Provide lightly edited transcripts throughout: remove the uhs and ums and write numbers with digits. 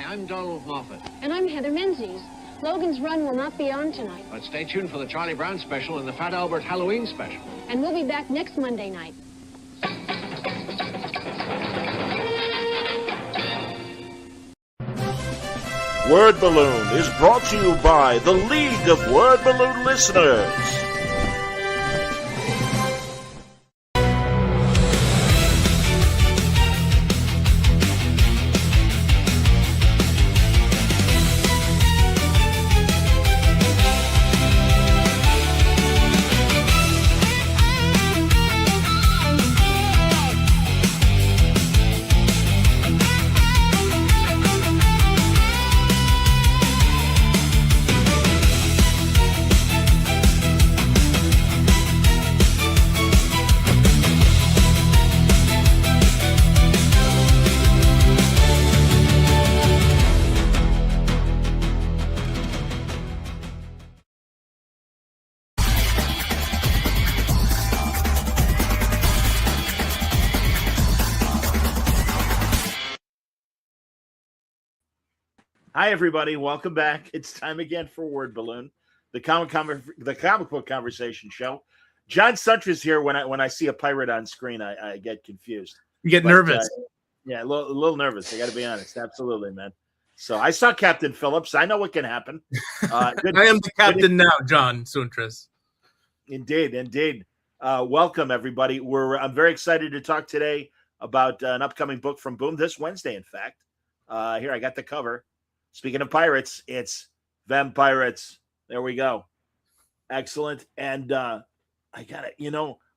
I'm Donald Moffat. And I'm Heather Menzies. Logan's Run will not be on tonight. But stay tuned for the Charlie Brown special and the Fat Albert Halloween special. And we'll be back next Monday night. Word Balloon is brought to you by the League of Word Balloon Listeners. Hi, everybody. Welcome back. It's time again for Word Balloon, the comic book conversation show. John Suntra's here. When I see a pirate on screen, I get confused. You get nervous. Yeah, a little nervous. I got to be honest. Absolutely, man. So I saw Captain Phillips. I know what can happen. I am the captain now, John Suntras. Indeed. Welcome, everybody. I'm very excited to talk today about an upcoming book from Boom this Wednesday, in fact. Here, I got the cover. Speaking of pirates, it's Vampyrates. There we go. Excellent. And I got it.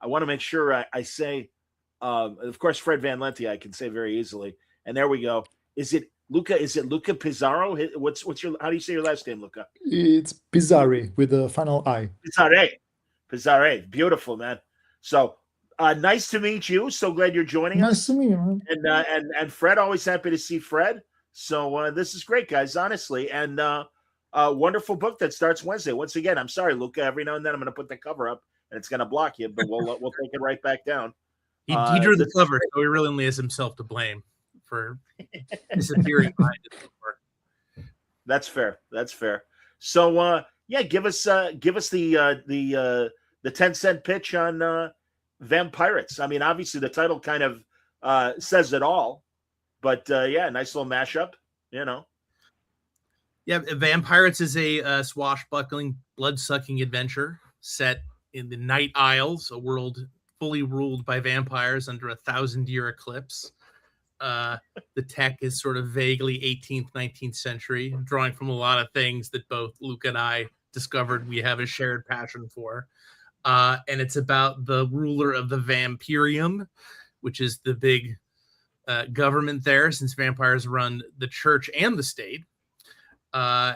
I want to make sure I say, of course, Fred Van Lente, I can say very easily. And there we go. Is it Luca Pizarro? How do you say your last name, Luca? It's Pizzari with a final I. Pizzare. Beautiful, man. So nice to meet you. So glad you're joining us. Nice to meet you, man. And Fred, always happy to see Fred. So this is great, guys, honestly. And a wonderful book that starts Wednesday. Once again, I'm sorry, Luca. Every now and then I'm going to put the cover up, and it's going to block you, but we'll take it right back down. He drew the cover, so he really only has himself to blame for disappearing behind his work. That's fair. So give us the 10-cent pitch on Vampyrates. I mean, obviously the title kind of says it all. But nice little mashup, Yeah, Vampyrates is a swashbuckling, blood-sucking adventure set in the Night Isles, a world fully ruled by vampires under a 1,000-year eclipse. The tech is sort of vaguely 18th, 19th century, drawing from a lot of things that both Luke and I discovered we have a shared passion for. And it's about the ruler of the Vampyrium, which is the big government there, since vampires run the church and the state.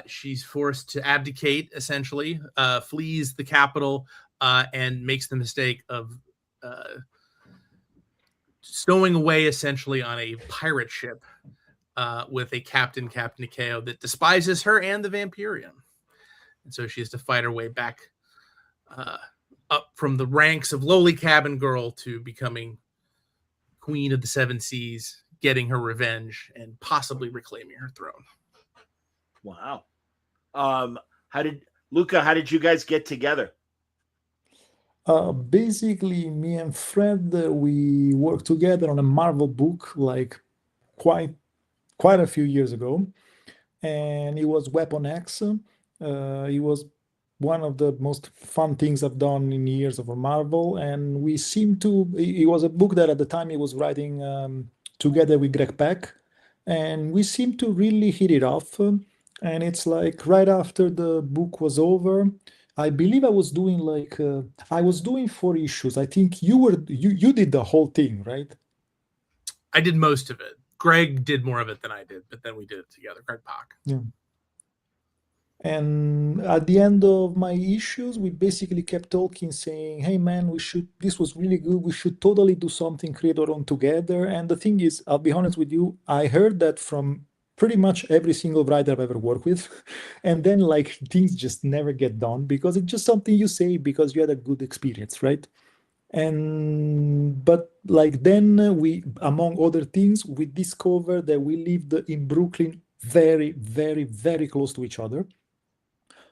She's forced to abdicate, essentially, flees the capital, and makes the mistake of stowing away, essentially, on a pirate ship with a Captain Nikeo, that despises her and the Vampyrium. And so she has to fight her way back up from the ranks of lowly cabin girl to becoming Queen of the Seven Seas, getting her revenge and possibly reclaiming her throne. Wow. How did you guys get together? Basically, me and Fred, we worked together on a Marvel book like quite a few years ago, and it was Weapon X. It was one of the most fun things I've done in years of Marvel, and we seemed to. It was a book that at the time he was writing together with Greg Pak, and we seemed to really hit it off. And it's like right after the book was over, I believe I was doing I was doing 4 issues. I think you did the whole thing, right? I did most of it. Greg did more of it than I did, but then we did it together. Greg Pak. Yeah. And at the end of my issues, we basically kept talking, saying, "Hey, man, this was really good. We should totally do something, create our own together." And the thing is, I'll be honest with you, I heard that from pretty much every single writer I've ever worked with. And then things just never get done because it's just something you say because you had a good experience, right? But then we, among other things, we discovered that we lived in Brooklyn very, very, very close to each other.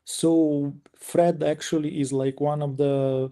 So Fred actually is like one of the,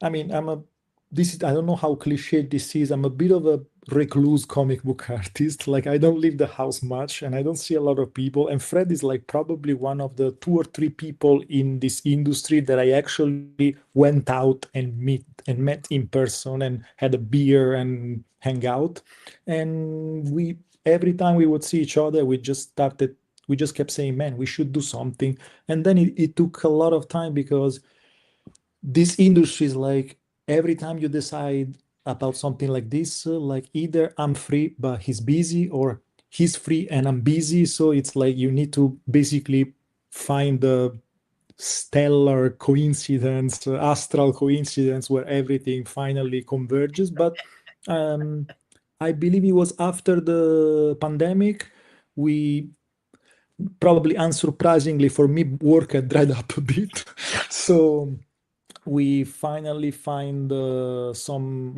I mean, I don't know how cliche this is. I'm a bit of a recluse comic book artist. Like I don't leave the house much and I don't see a lot of people. And Fred is like probably one of the 2 or 3 people in this industry that I actually went out and met in person and had a beer and hang out. And every time we would see each other, we just kept saying, man, we should do something. And then it took a lot of time because this industry is like every time you decide about something like this, like either I'm free but he's busy, or he's free and I'm busy. So it's like you need to basically find the stellar coincidence, astral coincidence where everything finally converges. But I believe it was after the pandemic, we probably unsurprisingly for me, work had dried up a bit. So we finally find some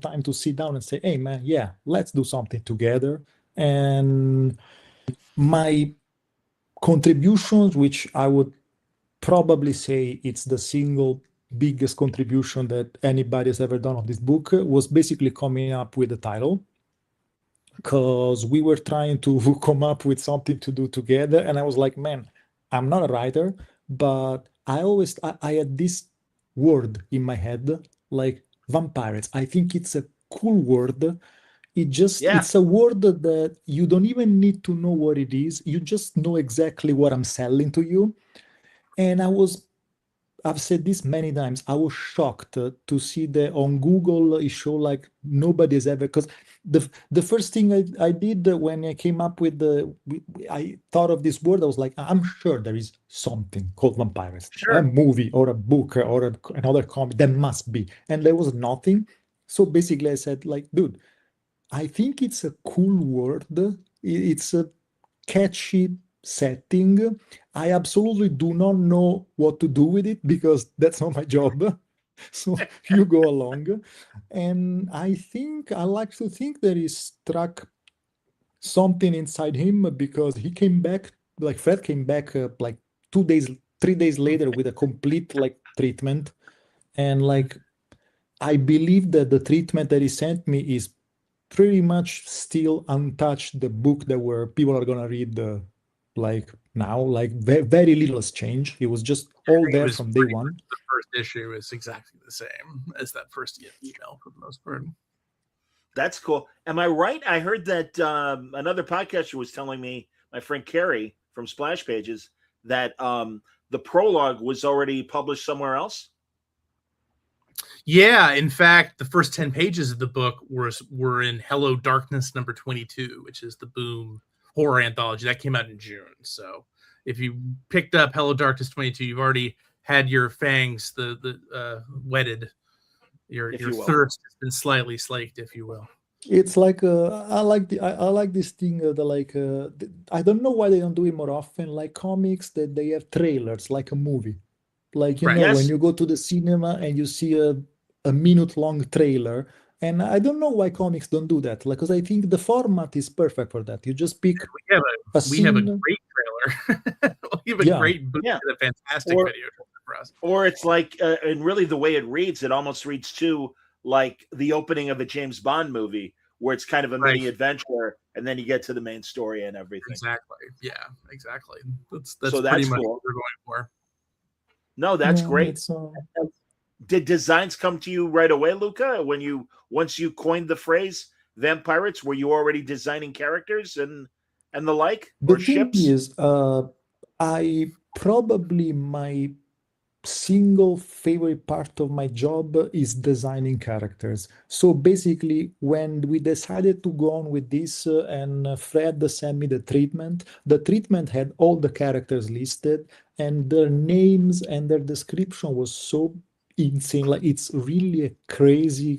time to sit down and say, hey man, yeah, let's do something together. And my contributions, which I would probably say it's the single biggest contribution that anybody has ever done on this book, was basically coming up with the title, because we were trying to come up with something to do together. And I was like, man, I'm not a writer, but I had this word in my head, like vampires. I think it's a cool word. It's a word that you don't even need to know what it is. You just know exactly what I'm selling to you. And I've said this many times. I was shocked to see that on Google it show like nobody's ever, because the first thing I did when I came up with I thought of this word. I was like, I'm sure there is something called vampires, a movie or a book or another comic. There must be, and there was nothing. So basically, I said like, dude, I think it's a cool word. It's a catchy setting. I absolutely do not know what to do with it because that's not my job. So you go along. And I like to think that he struck something inside him, because he came back, like Fred came back like 2 days, 3 days later with a complete like treatment. And like, I believe that the treatment that he sent me is pretty much still untouched. The book that where people are gonna read like now, like very little has changed. It was just all there from day one. The first issue is exactly the same as that first email for the most part. That's cool. Am I right? I heard that another podcaster was telling me, my friend Carrie from Splash Pages, that the prologue was already published somewhere else. Yeah, in fact, the first 10 pages of the book were in Hello Darkness number 22, which is the Boom horror anthology that came out in June. So if you picked up Hello Darkness 22, you've already had your fangs wetted. Your thirst has been slightly slaked, if you will. It's like I like this thing I don't know why they don't do it more often, like comics that they have trailers like a movie, like when you go to the cinema and you see a minute long trailer. And I don't know why comics don't do that, like, because I think the format is perfect for that. You just pick we have a great trailer. We have a great book and a fantastic video for us. Or it's like and really the way it reads, it almost reads too like the opening of a James Bond movie, where it's kind of a mini adventure, and then you get to the main story and everything. Exactly. Yeah, exactly. That's pretty much cool. what we're going for. No, that's great. Did designs come to you right away, Luca? Once you coined the phrase Vampyrates, were you already designing characters and the like? The thing is, I probably my single favorite part of my job is designing characters. So basically, when we decided to go on with this and Fred sent me the treatment had all the characters listed, and their names and their description was so insane. Like, it's really a crazy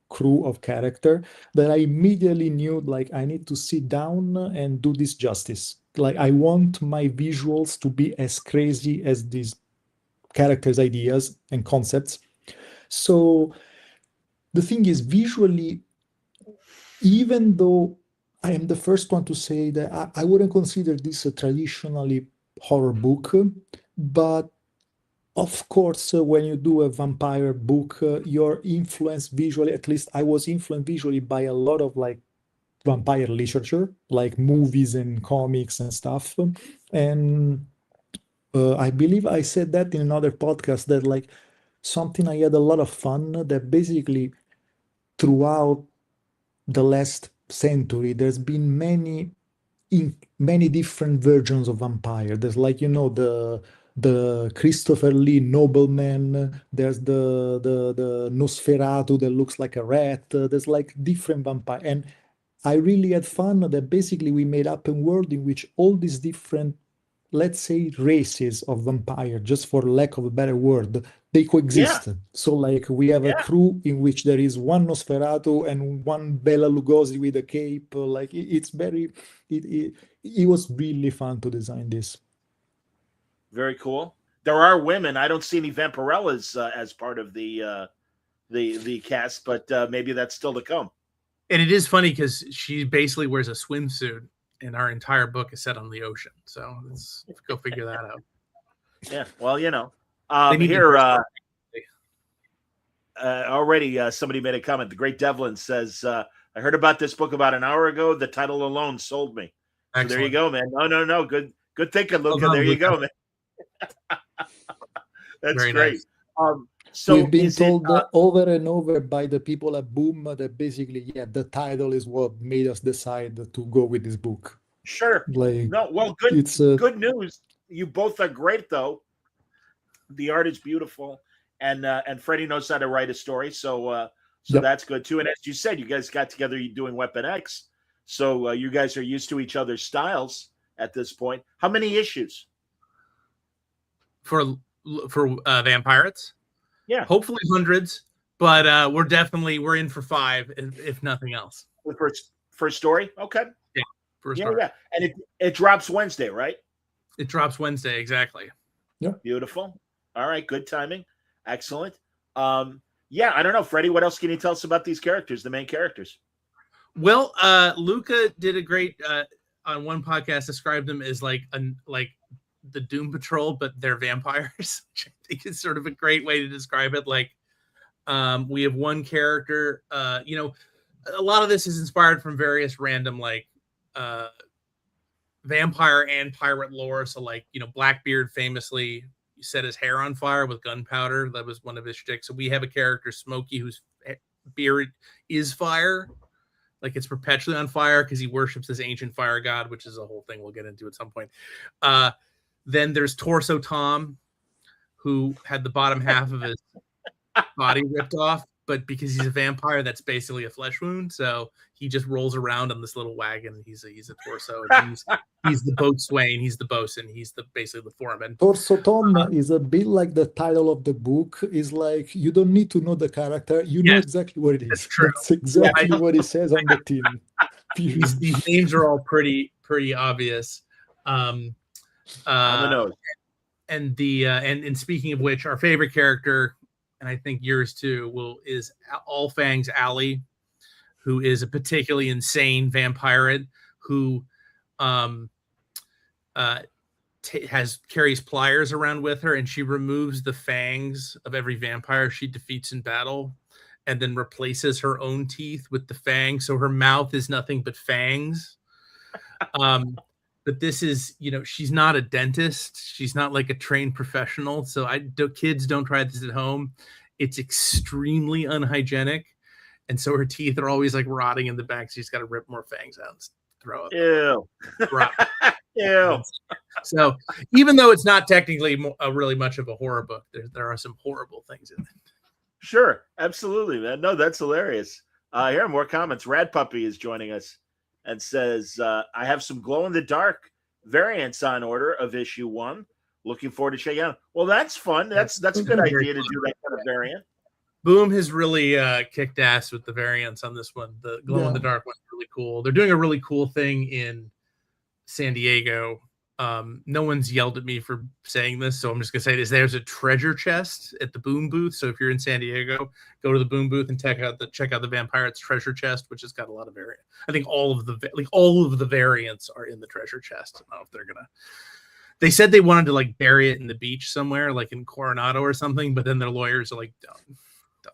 crew of character that I immediately knew, like, I need to sit down and do this justice. Like, I want my visuals to be as crazy as these characters' ideas and concepts. So the thing is, visually, even though I am the first one to say that I wouldn't consider this a traditionally horror book, but of course, when you do a vampire book, you're influenced visually, at least I was influenced visually by a lot of like vampire literature, like movies and comics and stuff. And I believe I said that in another podcast that like something I had a lot of fun that basically throughout the last century, there's been many different versions of vampire. There's like the Christopher Lee nobleman. There's the Nosferatu that looks like a rat. There's like different vampire, and I really had fun that basically we made up a world in which all these different, let's say, races of vampire, just for lack of a better word, they Yeah, coexist. So like we have a yeah, crew in which there is one Nosferatu and one Bela Lugosi with a cape. Like it's very, it was really fun to design this. very cool. There are women. I don't see any Vampirellas as part of the cast, but maybe that's still to come. And it is funny because she basically wears a swimsuit, and our entire book is set on the ocean. So let's go figure that out. Yeah, well, They need to here dress already somebody made a comment. The Great Devlin says, "I heard about this book about an hour ago. The title alone sold me." So there you Excellent. go, man. No. Good thinking, Luca. done, There you Luca. go, man. That's Very great. nice. So We've been is it? told over and over by the people at Boom that basically, yeah, the title is what made us decide to go with this book. Sure. Like No. Well, it's good news. You both are great, though. The art is beautiful, and Freddie knows how to write a story, so yep. that's good too. And as you said, you guys got together doing Weapon X, so you guys are used to each other's styles at this point. How many issues? For Vampyrates? Yeah, Hopefully hundreds, but we're in for 5 if nothing else. the first story. Okay. Yeah, first Yeah, start. yeah, and it drops Wednesday, right? It drops Wednesday, exactly. Yeah. Beautiful. All right, good timing. Excellent. Yeah, I don't know, Freddie. What else can you tell us about these characters, the main characters? Well, Luca did a great on one podcast described them as like the Doom Patrol, but they're vampires, which I think is sort of a great way to describe it. Like, we have one character, a lot of this is inspired from various random like vampire and pirate lore. So like, Blackbeard famously set his hair on fire with gunpowder. That was one of his shticks. So we have a character, Smokey, whose beard is fire. Like it's perpetually on fire because he worships this ancient fire god, which is a whole thing we'll get into at some point. Then there's Torso Tom, who had the bottom half of his body ripped off, but because he's a vampire, that's basically a flesh wound. So he just rolls around on this little wagon. He's a torso. And he's the boatswain. He's the bosun. He's basically the foreman. Torso Tom is a bit like the title of the book. Is like you don't need to know the character. You know exactly what it is. That's true. That's exactly what it says on the tin. These names are all pretty obvious. On the nose. And speaking of which, our favorite character, and I think yours too, is All Fangs Alley, who is a particularly insane vampirate who carries pliers around with her, and she removes the fangs of every vampire she defeats in battle, and then replaces her own teeth with the fangs, so her mouth is nothing but fangs. But this is, she's not a dentist. She's not like a trained professional. So kids don't try this at home. It's extremely unhygienic. And so her teeth are always like rotting in the back. So she's got to rip more fangs out and throw up. Ew. Ew. So even though it's not technically really much of a horror book, there are some horrible things in it. Sure. Absolutely, man. No, that's hilarious. Here are more comments. Rad Puppy is joining us and says, I have some glow-in-the-dark variants on order of issue 1. Looking forward to checking out. Well, that's fun. That's a good idea to do that kind of variant. Boom has really kicked ass with the variants on this one. The glow-in-the-dark one's really cool. They're doing a really cool thing in San Diego No one's yelled at me for saying this, so I'm just gonna say this. There's a treasure chest at the Boom booth. So if you're in San Diego, go to the Boom booth and check out the Vampyrates treasure chest, which has got a lot of variant. I think all of the variants are in the treasure chest. I don't know if they're gonna. They said they wanted to like bury it in the beach somewhere, like in Coronado or something, but then their lawyers are like, don't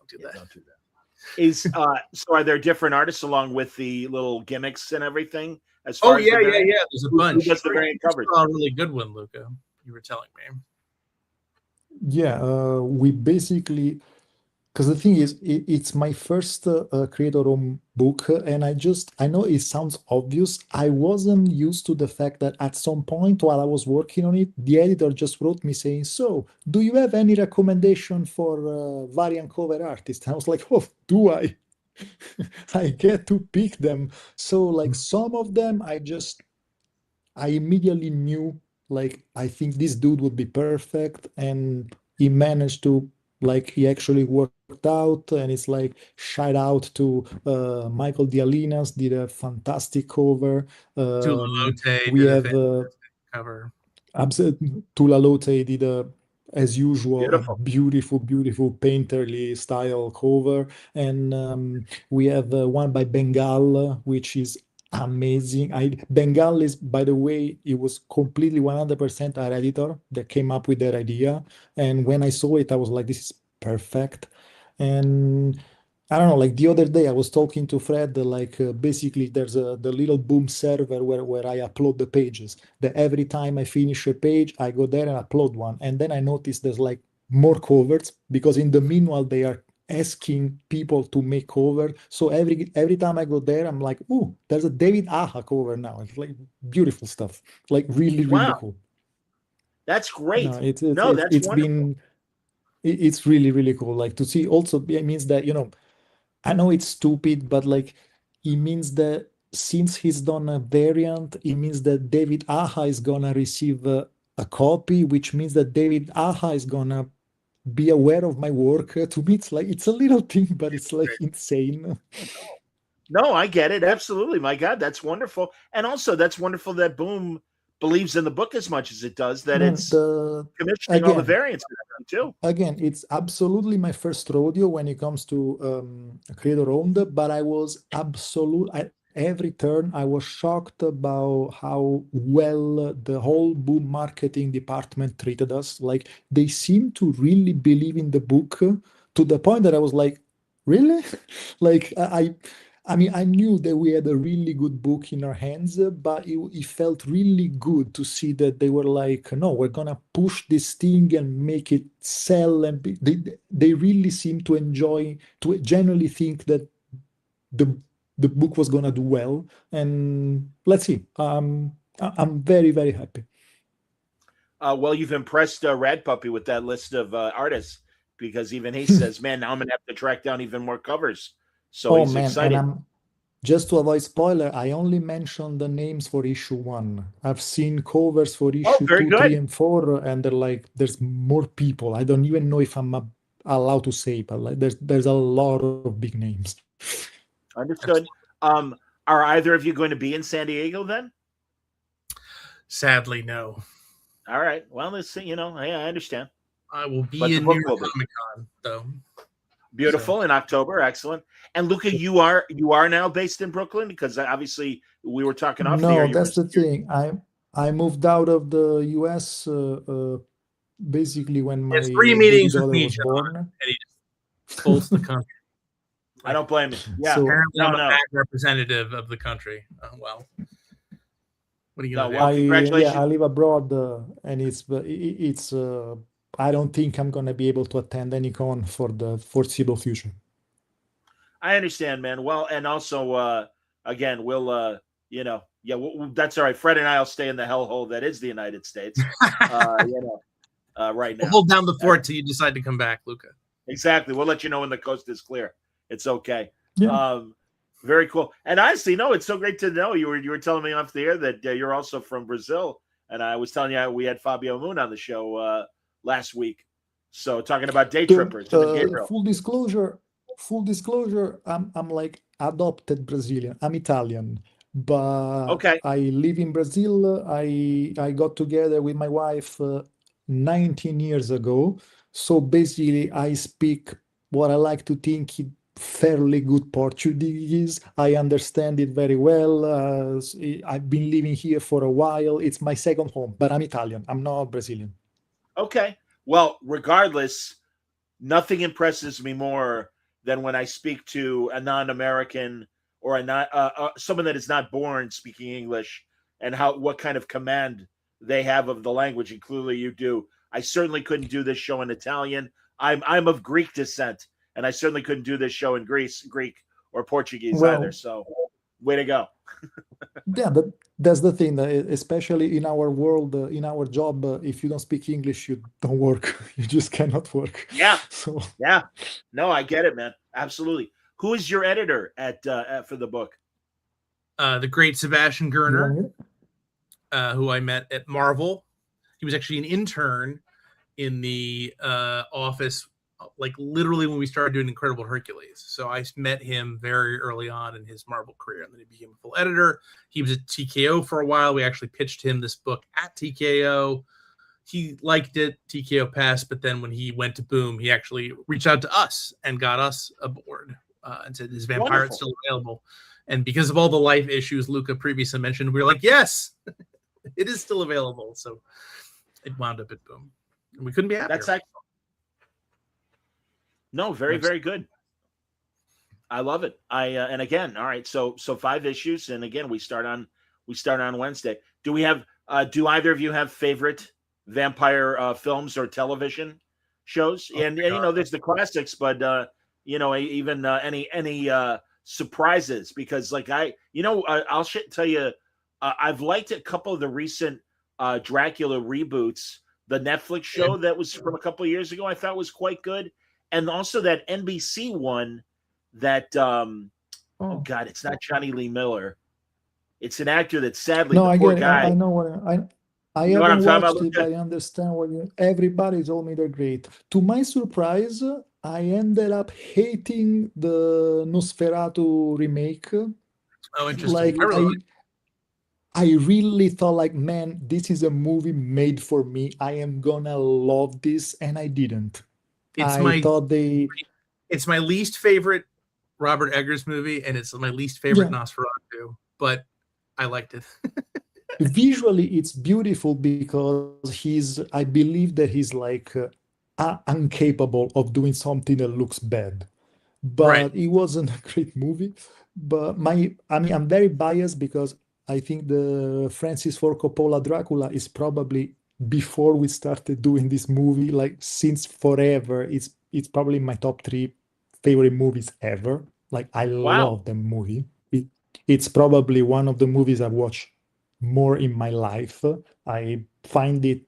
do that. Don't do that. Is so are there different artists along with the little gimmicks and everything? As far as yeah. There's a bunch. Who does the variant coverage? A really good one, Luca. You were telling me. Yeah, we basically, because the thing is, it's my first creator-owned book, and I know it sounds obvious. I wasn't used to the fact that at some point while I was working on it, the editor just wrote me saying, "So, do you have any recommendation for variant cover artists?" And I was like, "Oh, do I?" I get to pick them. So, like some of them, I immediately knew, like, I think this dude would be perfect, and he managed to, like, he actually worked out, and it's like, shout out to Michael Dialinas, did a fantastic cover. Tula Lote We did a have fantastic cover. Tula Lote did as usual, a Beautiful. beautiful painterly style cover, and we have one by Bengal, which is amazing. Bengal is, by the way, it was completely 100% our editor that came up with that idea, and when I saw it, I was like, this is perfect. And I don't know, like the other day I was talking to Fred, like basically there's the little Boom server where I upload the pages. That every time I finish a page, I go there and upload one. And then I noticed there's like more covers, because in the meanwhile they are asking people to make cover. So every time I go there, I'm like, ooh, there's a David Aha cover now. It's like beautiful stuff. Like really, really Wow. cool. That's great. No, That's it's wonderful. been it's really, really cool. Like to see also, it means that, I know it's stupid, but like it means that since he's done a variant, it means that David Aha is gonna receive a copy, which means that David Aha is gonna be aware of my work. To me, it's a little thing, but it's like insane. No, I get it. Absolutely. My God, that's wonderful. And also that's wonderful that Boom believes in the book as much as it does, that Man, it's commissioning all the variants too. Again, it's absolutely my first rodeo when it comes to creator owned, but I was every turn I was shocked about how well the whole Boom marketing department treated us. Like they seem to really believe in the book to the point that I was like, really? Like I mean, I knew that we had a really good book in our hands, but it felt really good to see that they were like, no, we're gonna push this thing and make it sell. And they really seem to enjoy, to generally think that the book was gonna do well. And let's see. I'm very, very happy. Well, you've impressed Rad Puppy with that list of artists, because even he says, man, now I'm going to have to track down even more covers. So he's excited. And just to avoid spoiler, I only mentioned the names for issue 1. I've seen covers for issue 2, 3, and 4, and they're like, there's more people. I don't even know if I'm allowed to say, but like, there's a lot of big names. Understood. Are either of you going to be in San Diego then? Sadly, no. All right. Well, let's see. I understand. I will be in New York Comic Con, though. Beautiful, in October. Excellent. And Luca, you are now based in Brooklyn, because obviously we were talking off the air. No, that's the thing. I moved out of the US basically when my 3 meetings daughter with me, was born. And he just folds the country. I don't blame you. Yeah, So, apparently I'm a bad representative of the country. Well, what are you gonna do? Congratulations. I live abroad, and it's I don't think I'm gonna be able to attend any con for the foreseeable future. I understand, man. Well, and also, again, we'll, that's all right. Fred and I will stay in the hellhole that is the United States, right now. We'll hold down the fort till you decide to come back, Luca. Exactly. We'll let you know when the coast is clear. It's okay. Yeah. Very cool. And honestly, no, it's so great to know you were telling me off the air that you're also from Brazil, and I was telling you we had Fabio Moon on the show last week. So talking about day trippers. Full disclosure, I'm like adopted Brazilian. I'm Italian, but Okay. I live in Brazil. I got together with my wife 19 years ago. So basically, I speak what I like to think fairly good Portuguese. I understand it very well. I've been living here for a while. It's my second home, but I'm Italian. I'm not Brazilian. Okay. Well, regardless, nothing impresses me more than when I speak to a non-American or a not someone that is not born speaking English, and what kind of command they have of the language. And clearly, you do. I certainly couldn't do this show in Italian. I'm of Greek descent, and I certainly couldn't do this show in Greek or Portuguese either. Well, So, way to go. yeah, that's the thing, especially in our world, in our job, if you don't speak English, you don't work. You just cannot work. Yeah, So, yeah. No, I get it, man. Absolutely. Who is your editor for the book? The great Sebastian you want Gerner, it? who I met at Marvel. He was actually an intern in the office, like literally when we started doing Incredible Hercules. So I met him very early on in his Marvel career, and then he became a full editor. He was at TKO for a while. We actually pitched him this book at TKO. He liked it. TKO passed, but then when he went to Boom, he actually reached out to us and got us aboard and said, "Is Vampyrates still available?" And because of all the life issues Luca previously mentioned, we were like, "Yes, it is still available." So it wound up at Boom. And we couldn't be happier. That's excellent. No, very good. I love it. And again, all right. So 5 issues, and again, we start on Wednesday. Do we have? Do either of you have favorite vampire films or television shows? And you know, there's the classics, but you know, even any surprises, because like I'll tell you, I've liked a couple of the recent Dracula reboots. The Netflix show that was from a couple of years ago, I thought was quite good, and also that NBC one that oh god, it's not Johnny Lee Miller. It's an actor that sadly No, the I poor get it. guy. I know what I You know what I'm haven't talking watched about, it, but I understand what everybody told me they're great. To my surprise, I ended up hating the Nosferatu remake. Oh, interesting. Like I really thought like, man, this is a movie made for me. I am gonna love this, and I didn't. It's my least favorite Robert Eggers movie, and it's my least favorite Nosferatu, but I liked it. Visually, it's beautiful because I believe that he's like incapable of doing something that looks bad. But it wasn't a great movie. But I'm very biased because I think the Francis Ford Coppola Dracula is probably before we started doing this movie, like since forever. It's probably my top 3 favorite movies ever. Like I love the movie. It's probably one of the movies I've watched more in my life. I find it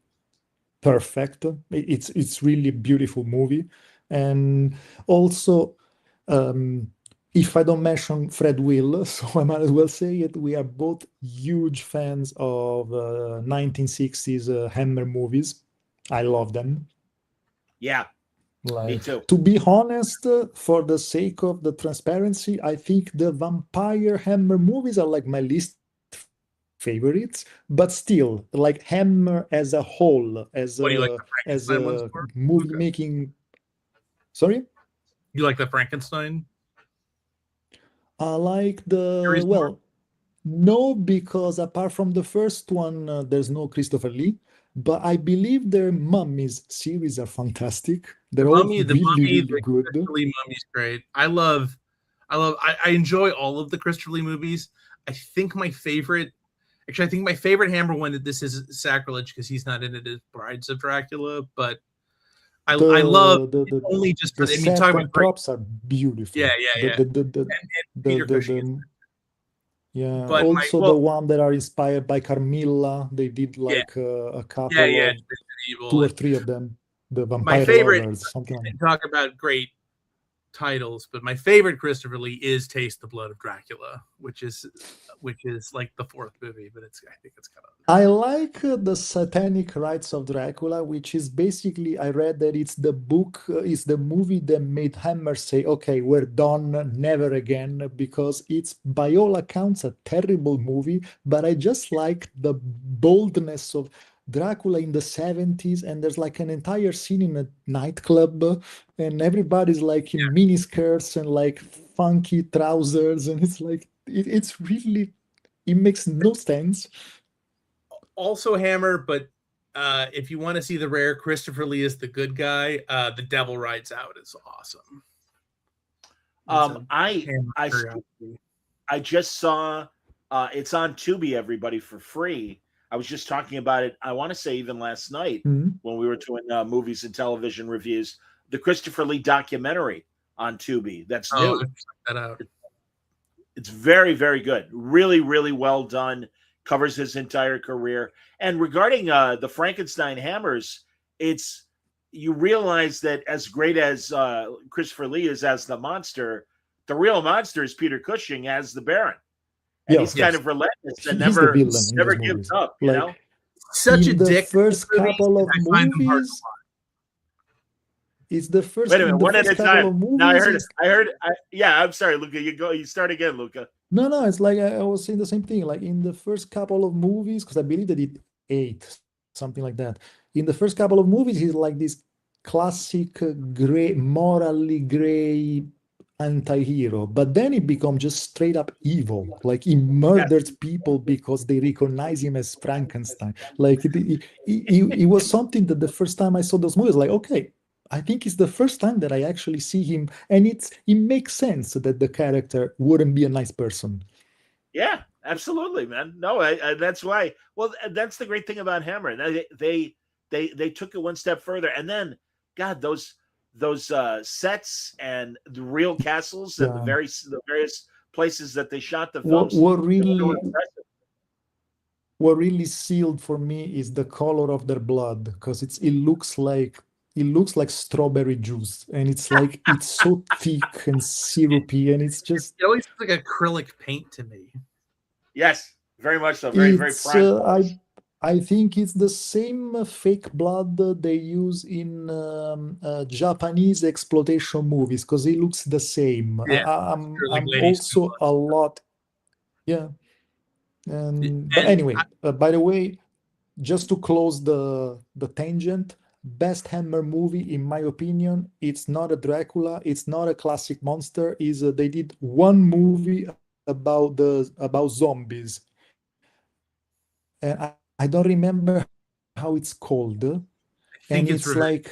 perfect. It's really a beautiful movie. And also, if I don't mention Fred Will, so I might as well say it, we are both huge fans of 1960s Hammer movies. I love them. Yeah, me too. To be honest, for the sake of the transparency, I think the Vampire Hammer movies are like my least favorites, but still, like Hammer as a whole, as a movie making. Sorry? You like the Frankenstein? I like no, because apart from the first one, there's no Christopher Lee. But I believe their Mummies series are fantastic. They're all really good. Christopher Lee Mummy's great. I enjoy all of the Christopher Lee movies. I think my favorite Hammer one, this is sacrilege because he's not in it, is Brides of Dracula, but I love only just for the set and props are beautiful. Yeah. Peter Cushing. Yeah, but also the one that are inspired by Carmilla. They did like a couple of 2 or 3 of them. The Vampire Lovers, something like that. Talk about great titles, but my favorite Christopher Lee is Taste the Blood of Dracula, which is like the fourth movie, but I think it's kind of. I like the Satanic Rites of Dracula, which is basically, I read that it's the book, it's the movie that made Hammer say, okay, we're done, never again, because it's by all accounts a terrible movie, but I just like the boldness of Dracula in the 70s, and there's like an entire scene in a nightclub, and everybody's like in mini skirts and like funky trousers, and it's like, it's really, it makes no sense. Also Hammer, but if you want to see the rare Christopher Lee is the good guy, The Devil Rides Out is awesome. I just saw it's on Tubi, everybody, for free. I was just talking about it, I want to say even last night when we were doing movies and television reviews, the Christopher Lee documentary on Tubi. That's new. Check that out. It's very, very good. Really, really well done. Covers his entire career. And regarding the Frankenstein hammers, you realize that as great as Christopher Lee is as the monster, the real monster is Peter Cushing as the Baron. And he's kind of relentless and never gives up, you know? Such a dick. First couple of movies. It's the first. Wait a minute, one at a time. No, I heard. Yeah, I'm sorry, Luca. You start again, Luca. No, it's like I was saying the same thing. Like in the first couple of movies, because I believe that it 8, something like that. In the first couple of movies, he's like this classic gray, morally gray anti-hero, but then he becomes just straight up evil. Like he murders people because they recognize him as Frankenstein. Like it was something that the first time I saw those movies, like, okay, I think it's the first time that I actually see him, and it makes sense that the character wouldn't be a nice person. Yeah, absolutely, man. No, that's why. Well, that's the great thing about Hammer. They took it one step further, and then, God, those sets and the real castles and the various places that they shot the films. What really sealed for me is the color of their blood, because it looks like strawberry juice, and it's like it's so thick and syrupy, and it's just it always looks like acrylic paint to me. Yes, very much so. Very prime. I think it's the same fake blood they use in Japanese exploitation movies, because it looks the same. Yeah, I'm also a lot. Yeah. But anyway, by the way, just to close the tangent, best Hammer movie, in my opinion, it's not a Dracula, it's not a classic monster. They did one movie about zombies, and I don't remember how it's called. And it's like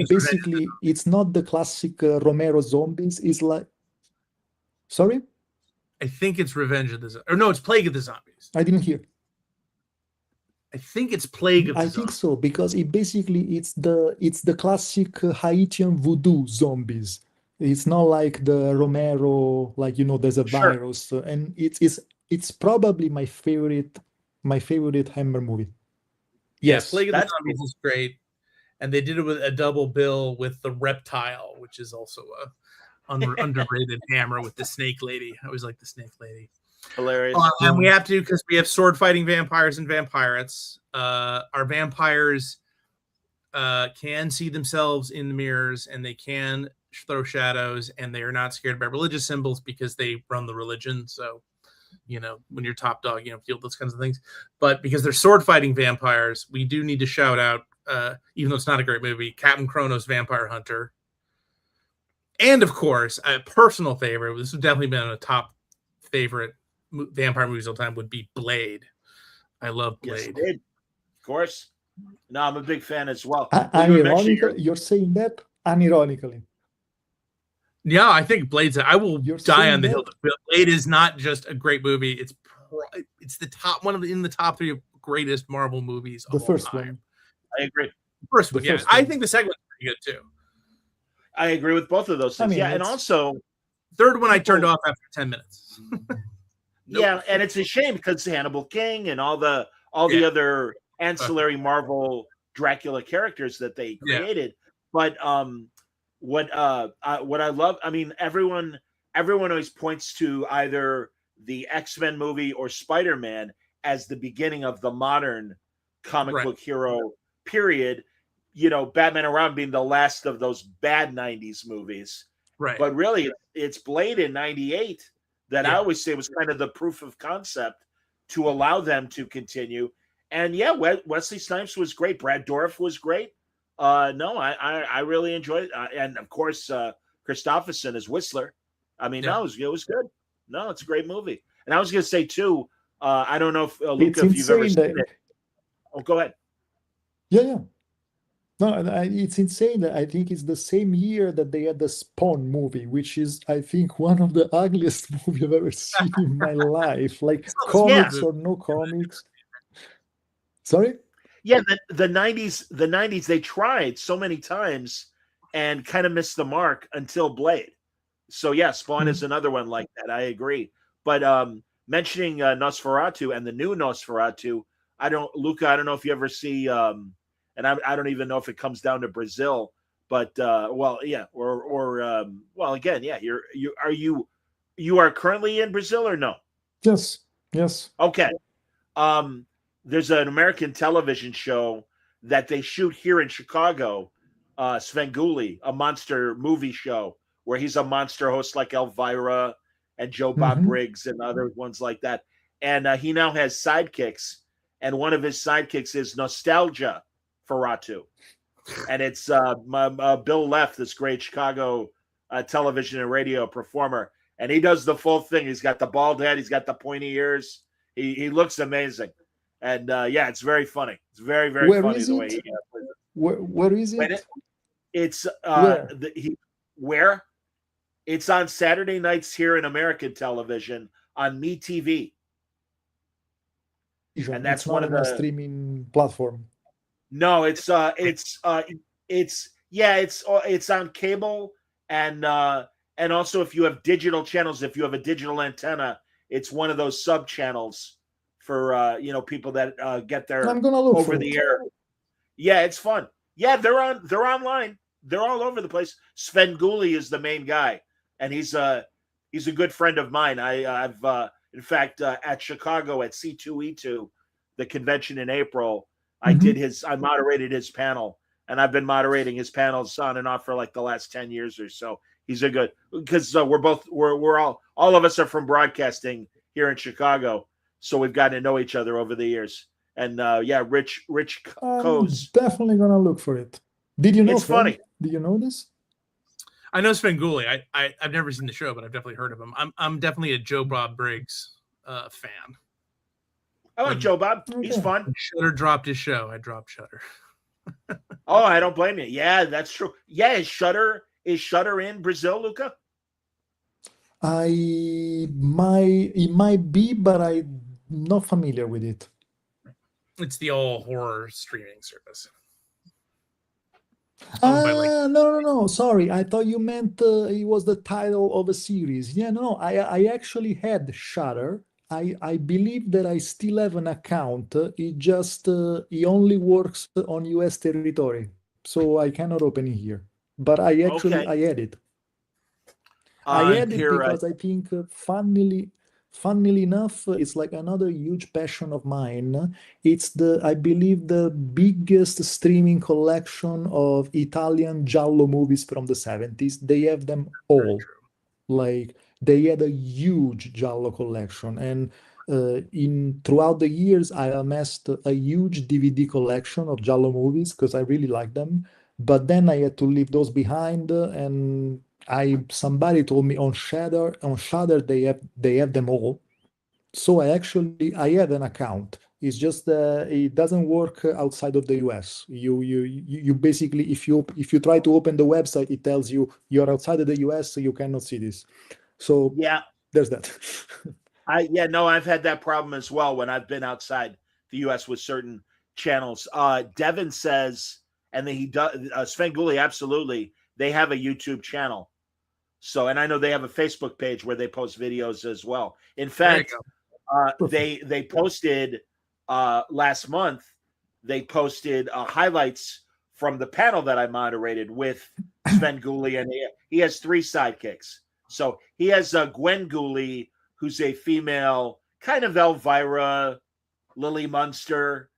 basically it's not the classic Romero zombies. It's like, sorry, I think it's Revenge of the Zombies. Or no, it's Plague of the Zombies. I didn't hear. I think it's Plague of the Zombies. I think so, because it's the classic Haitian voodoo zombies. It's not like the Romero, like, there's a virus, and it's probably my favorite Hammer movie. Yes, Plague of the Zombies is great, and they did it with a double bill with the Reptile, which is also a underrated Hammer with the Snake Lady. I always like the Snake Lady. Hilarious. And we have to, because we have sword fighting vampires and Vampyrates. Our vampires can see themselves in the mirrors, and they can throw shadows, and they are not scared by religious symbols because they run the religion. So, when you're top dog, feel those kinds of things. But because they're sword fighting vampires, we do need to shout out, even though it's not a great movie, Captain Kronos Vampire Hunter. And of course, a personal favorite, this has definitely been a top favorite vampire movies all the time, would be Blade. I love Blade. Yes, of course. No, I'm a big fan as well. You're saying that unironically. Yeah, I think Blade's. I will die on the hill. Blade is not just a great movie. It's the top one in the top 3 greatest Marvel movies. The first one. I agree. The first one, yeah. I think the second one's pretty good too. I agree with both of those things. And also third one I turned off after 10 minutes. Yeah, and it's a shame because Hannibal King and all the other ancillary Marvel Dracula characters that they created. But what I love, I mean, everyone always points to either the X-Men movie or Spider-Man as the beginning of the modern comic Right. book hero period. You know, Batman and Robin being the last of those bad 90s movies. Right. But really, it's Blade in 98 that I Yeah. always say was kind of the proof of concept to allow them to continue. And yeah, Wesley Snipes was great. Brad Dourif was great. No, I really enjoyed it. And of course, Christopherson as Whistler. I mean, Yeah. no, it was good. No, it's a great movie. And I was going to say too, I don't know if It's Luca, if you've ever insane seen that. it. Oh, go ahead. Yeah. No, it's insane that I think it's the same year that they had the Spawn movie, which is, I think, one of the ugliest movies I've ever seen in my life. Like, comics or no comics. Sorry? Yeah, the 90s they tried so many times and kind of missed the mark until Blade. So yeah, Spawn is another one like that. I agree. But mentioning Nosferatu and the new Nosferatu, Luca, I don't know if you ever see and I don't even know if it comes down to Brazil, but well, yeah, well, again, yeah, you are currently in Brazil or no? Yes. Okay. There's an American television show that they shoot here in Chicago, Svengoolie, a monster movie show where he's a monster host like Elvira and Joe Bob Briggs and other ones like that. And he now has sidekicks, and one of his sidekicks is Nostalgia Ferratu. And it's Bill Leff, this great Chicago television and radio performer. And he does the full thing. He's got the bald head. He's got the pointy ears. He looks amazing. And yeah, it's very funny. It's very, very Where funny is the it? way he plays it. Where is it? It's Where? Where? It's on Saturday nights here in American television on MeTV. And that's It's one not of on a the streaming platform. No, it's on cable and also if you have digital channels, if you have a digital antenna, it's one of those sub channels for people that get their I'm gonna look over for the it. air. Yeah, it's fun. Yeah, they're online. They're all over the place. Svengoolie is the main guy, and he's a good friend of mine. I've in fact at Chicago at C2E2, the convention in April, I moderated his panel, and I've been moderating his panels on and off for like the last 10 years or so. He's a good, because we're all of us are from broadcasting here in Chicago, so we've gotten to know each other over the years. And yeah, Rich I'm Coase. definitely gonna look for it. Did you know? It's Fred? funny. Did you know this? I know Svengoolie. I've never seen the show, but I've definitely heard of him. I'm definitely a Joe Bob Briggs fan. I like Joe Bob. He's Okay. fun. When Shudder dropped his show, I dropped Shudder. Oh, I don't blame you. Yeah, that's true. Yeah, is Shudder in Brazil, Luca? It might be, but I'm not familiar with it. It's the all horror streaming service. Owned by, like, No. Sorry, I thought you meant it was the title of a series. Yeah, no. I actually had Shudder. I believe that I still have an account. It just it only works on US territory, so I cannot open it here. But I actually I had it. I had it because I think, funnily enough, it's like another huge passion of mine. It's I believe, the biggest streaming collection of Italian giallo movies from the 70s. They have them all. Like, they had a huge giallo collection, and throughout the years, I amassed a huge DVD collection of giallo movies because I really like them. But then I had to leave those behind, and somebody told me on Shudder they have them all. So I have an account. It's just it doesn't work outside of the US. You basically, if you try to open the website, it tells you you're outside of the US, so you cannot see this. So yeah, there's that. I've had that problem as well when I've been outside the US with certain channels. Devin says, and then he does, Svengoolie, absolutely, they have a YouTube channel. So, and I know they have a Facebook page where they post videos as well. In fact, they posted last month, they posted highlights from the panel that I moderated with Sven Gulli, and he has 3 sidekicks. So he has Gwen Gulli, who's a female, kind of Elvira, Lily Munster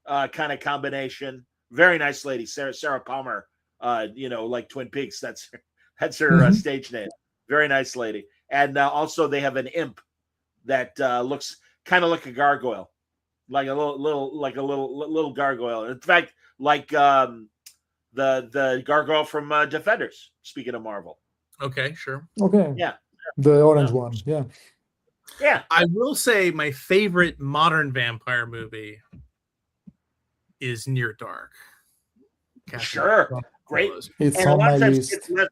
kind of combination. Very nice lady, Sarah Palmer. Like Twin Peaks. That's her stage name. Very nice lady. And also they have an imp that looks kind of like a gargoyle, like a little gargoyle. In fact, like the gargoyle from Defenders. Speaking of Marvel. Okay, sure. Okay. Yeah. The orange one. Yeah. Yeah. I will say my favorite modern vampire movie is Near Dark. Sure. Great. It's and on my times list.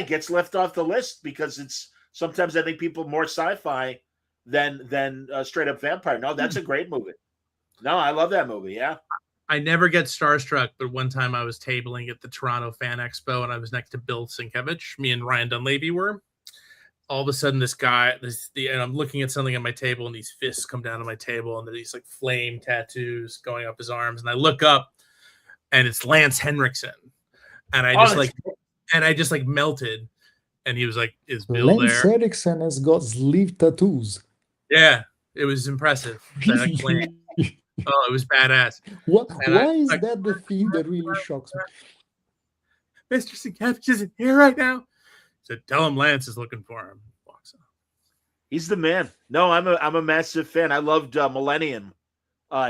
gets left off the list because it's sometimes I think people more sci-fi than straight up vampire. No, that's a great movie. No, I love that movie. Yeah. I never get starstruck, but one time I was tabling at the Toronto Fan Expo and I was next to Bill Sienkiewicz. Me and Ryan Dunleavy were. All of a sudden, this guy, and I'm looking at something on my table, and these fists come down on my table, and these like flame tattoos going up his arms. And I look up, and it's Lance Henriksen, and I just melted. And he was like, "Is Bill Lance there?" Henriksen has got sleeve tattoos. Yeah, it was impressive. Oh, it was badass. Why is that the thing that really shocks me? Mr. Sienkiewicz isn't here right now. Said, "Tell him Lance is looking for him." Walks up. He's the man. No, I'm a massive fan. I loved Millennium,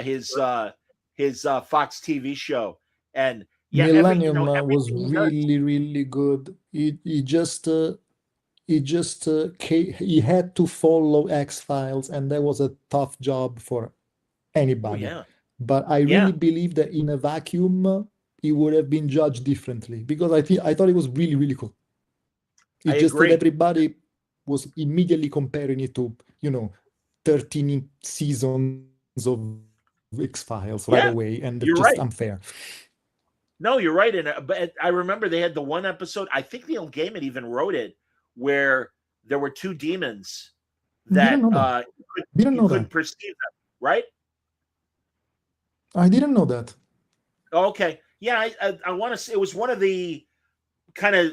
his Fox TV show, and Millennium was really good. He had to follow X-Files, and that was a tough job for anybody. Oh, yeah. But I really believe that in a vacuum, he would have been judged differently because I thought it was really cool. It's just that everybody was immediately comparing it to 13 seasons of X-Files right away, and it's just unfair. No, you're right. But I remember they had the one episode, I think Neil Gaiman even wrote it, where there were 2 demons that you couldn't perceive them, right? I didn't know that. Okay. Yeah, I want to say it was one of the kind of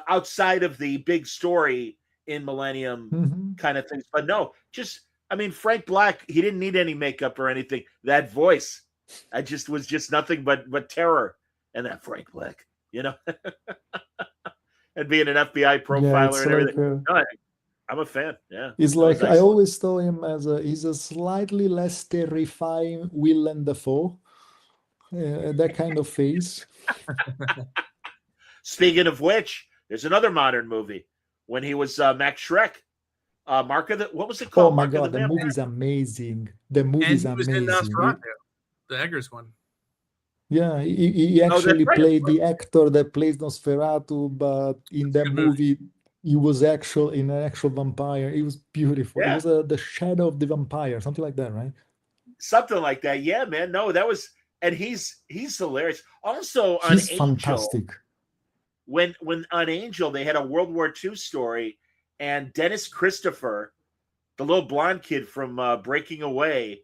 outside of the big story in Millennium kind of things. But no, Frank Black, he didn't need any makeup or anything. That voice, was just nothing but terror. And that Frank Black, and being an FBI profiler and everything. No, I'm a fan. Yeah. He's like, I always saw him as he's a slightly less terrifying Willem Dafoe. That kind of face. Speaking of which, there's another modern movie when he was Max Schreck. What was it called? Oh my God, the movie's amazing. The movie's amazing. The Eggers one. Yeah, he actually played the actor that plays Nosferatu, but in that movie, he was an actual vampire. It was beautiful. Yeah. It was The Shadow of the Vampire, something like that, right? Something like that. Yeah, man. No, that was, and he's hilarious. Also on Angel, fantastic. When on Angel they had a World War II story, and Dennis Christopher, the little blonde kid from Breaking Away,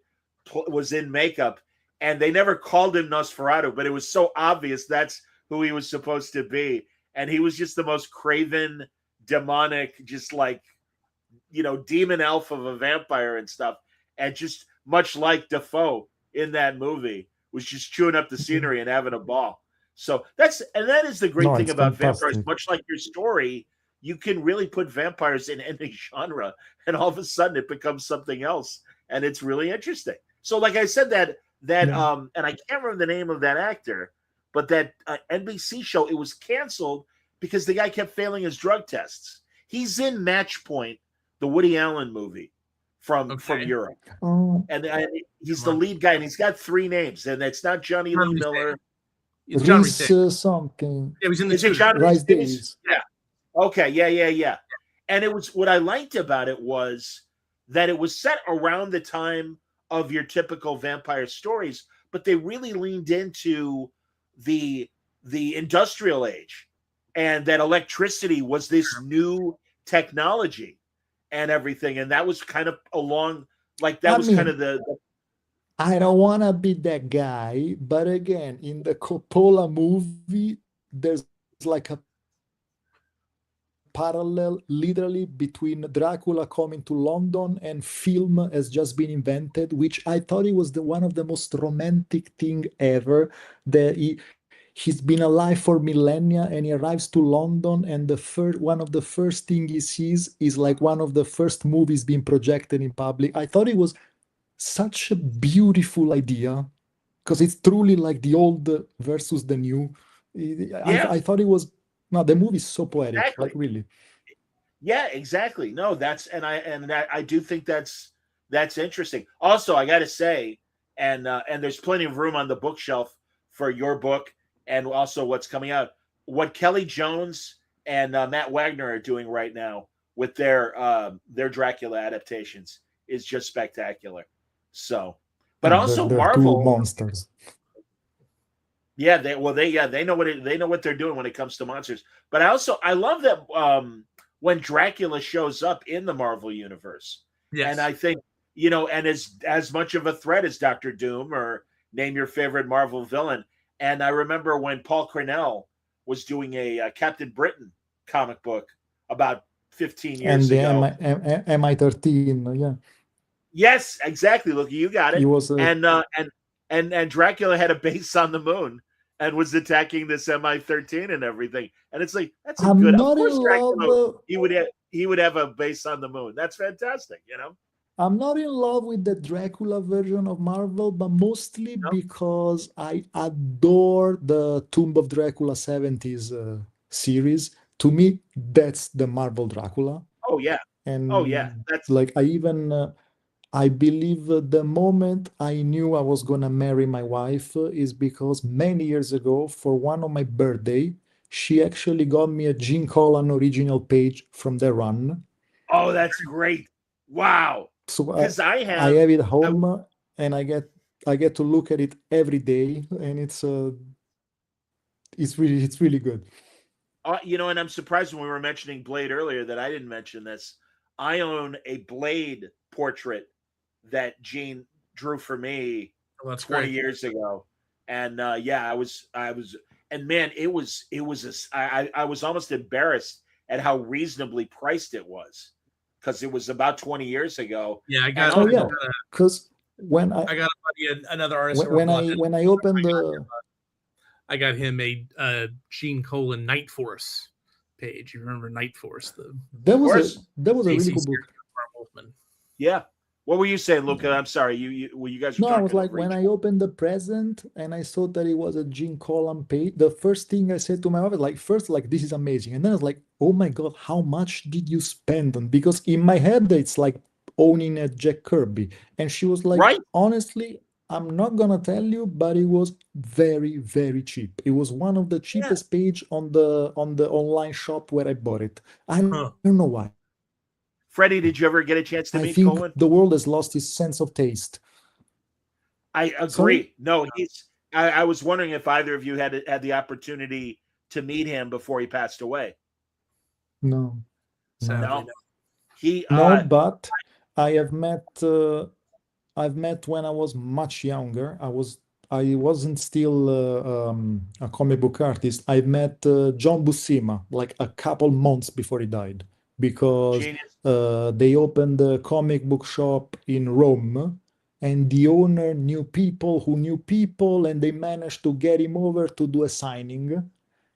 was in makeup. And they never called him Nosferatu, but it was so obvious that's who he was supposed to be. And he was just the most craven, demonic, just like, demon elf of a vampire and stuff. And just much like Defoe in that movie, was just chewing up the scenery and having a ball. So that is the great thing about vampires. Much like your story, you can really put vampires in any genre, and all of a sudden it becomes something else. And it's really interesting. So like I said, and I can't remember the name of that actor, but that NBC show, it was canceled because the guy kept failing his drug tests. He's in Match Point, the Woody Allen movie from Europe. Oh. And he's the lead guy, and he's got 3 names, and it's not Johnny Lee Miller. It's John something. Yeah, he was in the Rice Days. Yeah. Okay, yeah. And it was, what I liked about it was that it was set around the time of your typical vampire stories, but they really leaned into the industrial age, and that electricity was this new technology and everything. And that was kind of kind of I don't want to be that guy, but again, in the Coppola movie, there's like a parallel literally between Dracula coming to London and film has just been invented, which I thought it was the one of the most romantic thing ever. That he's been alive for millennia and he arrives to London and the first one of the first thing he sees is like one of the first movies being projected in public. I thought it was such a beautiful idea because it's truly like the old versus the new. Yeah, I thought it was no, the movie is so poetic, like exactly. really. Yeah, exactly. No, I do think that's interesting. Also, I got to say, and there's plenty of room on the bookshelf for your book and also what's coming out. What Kelly Jones and Matt Wagner are doing right now with their Dracula adaptations is just spectacular. So, but Yeah, also they're two Marvel, monsters. yeah, they know they know what they're doing when it comes to monsters. But I love that when Dracula shows up in the Marvel universe, and Yes. I think and as much of a threat as Doctor Doom or name your favorite Marvel villain. And I remember when Paul Cornell was doing a Captain Britain comic book about 15 And years the ago. MI13, yeah, Yes, exactly. Look, you got he it. was And Dracula had a base on the moon and was attacking this MI13 and everything. And it's like that's a good. I'm Of not in course, love. Dracula he would have a base on the moon. That's fantastic. I'm not in love with the Dracula version of Marvel, but mostly No? because I adore the Tomb of Dracula 70s series. To me, that's the Marvel Dracula. Oh yeah. Oh yeah. And That's like I believe the moment I knew I was gonna marry my wife is because many years ago, for one of my birthday, she actually got me a Gene Colan original page from the run. that's great. Wow. So Because I have it home and I get to look at it every day, and it's really good. and I'm surprised when we were mentioning Blade earlier that I didn't mention this. I own a Blade portrait that Gene drew for me Oh, that's 20 great. years ago. And yeah, I was and man, I was almost embarrassed at how reasonably priced it was because it was about 20 years ago. Yeah, And Oh I'll yeah, because I got a buddy, another artist when, that worked when in London. I opened the I got him a Gene Colan Night Force page. You remember Night Force, the that of was a course. really AC cool series book. of Mark Wolfman. Yeah. What were you saying, Luca? I'm sorry. You guys were No, I was talking like, over when each I opened the present and I saw that it was a Gene Colan page, the first thing I said to my wife, like, first, like, this is amazing. And then I was like, oh my God, how much did you spend on? Because in my head, it's like owning a Jack Kirby. And she was like, right? honestly, I'm not gonna tell you, but it was very, very cheap. It was one of the Yeah. cheapest page on the online shop where I bought it. I Huh. don't know why. Freddie, did you ever get a chance to I meet think Colin? the world has lost its sense of taste. I Sorry? agree. No, I was wondering if either of you had the opportunity to meet him before he passed away. No, no. Sadly, No, no. he. No, but I have met I've met when I was much younger. I wasn't still a comic book artist. I met John Buscema like a couple months before he died because Genius. they opened a comic book shop in Rome, and the owner knew people who knew people, and they managed to get him over to do a signing.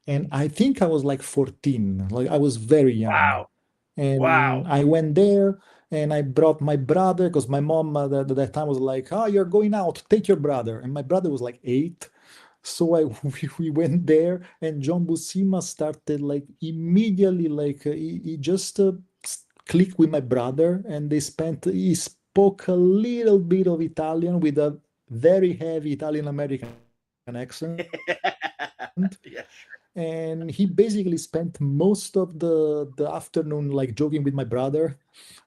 And I think I was like 14, like I was very young. Wow. And Wow. I went there and I brought my brother because my mom at that time was like, "Oh, you're going out, take your brother." And my brother was like 8. So we went there and John Buscema started like immediately, like he just clicked with my brother and he spoke a little bit of Italian with a very heavy Italian American accent. Yeah. And he basically spent most of the afternoon like joking with my brother,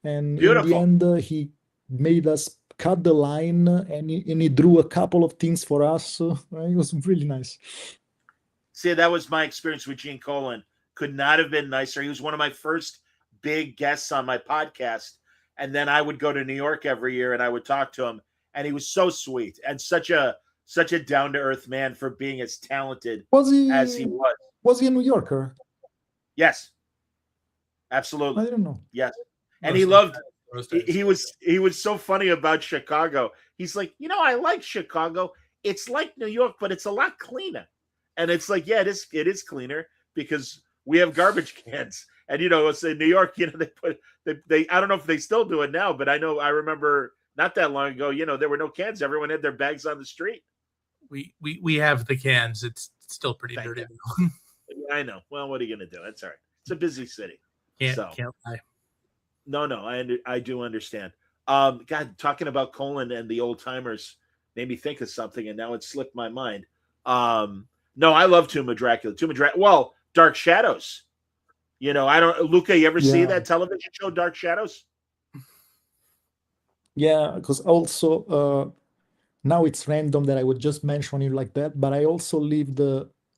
and in the Beautiful. end he made us cut the line, and he drew a couple of things for us. It was really nice. See, that was my experience with Gene Colan. Could not have been nicer. He was one of my first big guests on my podcast. And then I would go to New York every year and I would talk to him. and he was so sweet and such a down to earth man for being as talented Was as he he was. was he a New Yorker? Yes, absolutely. I don't know. Yes, and Most he of loved. those days. He was so funny about Chicago. He's like, I like Chicago. It's like New York, but it's a lot cleaner. And it's like, yeah, it is cleaner because we have garbage cans. And it's in New York, they I don't know if they still do it now, but I remember not that long ago, there were no cans. Everyone had their bags on the street. We have the cans. It's still pretty dirty. Yeah, I know. Well, what are you gonna do? That's all right. It's a busy city. Can't lie. No, I do understand. God, talking about Colin and the old timers made me think of something, and now it slipped my mind. No, I love Tomb of Dracula. Well, Dark Shadows. I don't. Luca, you ever see that television show, Dark Shadows? Yeah, because also now it's random that I would just mention it like that, but I also lived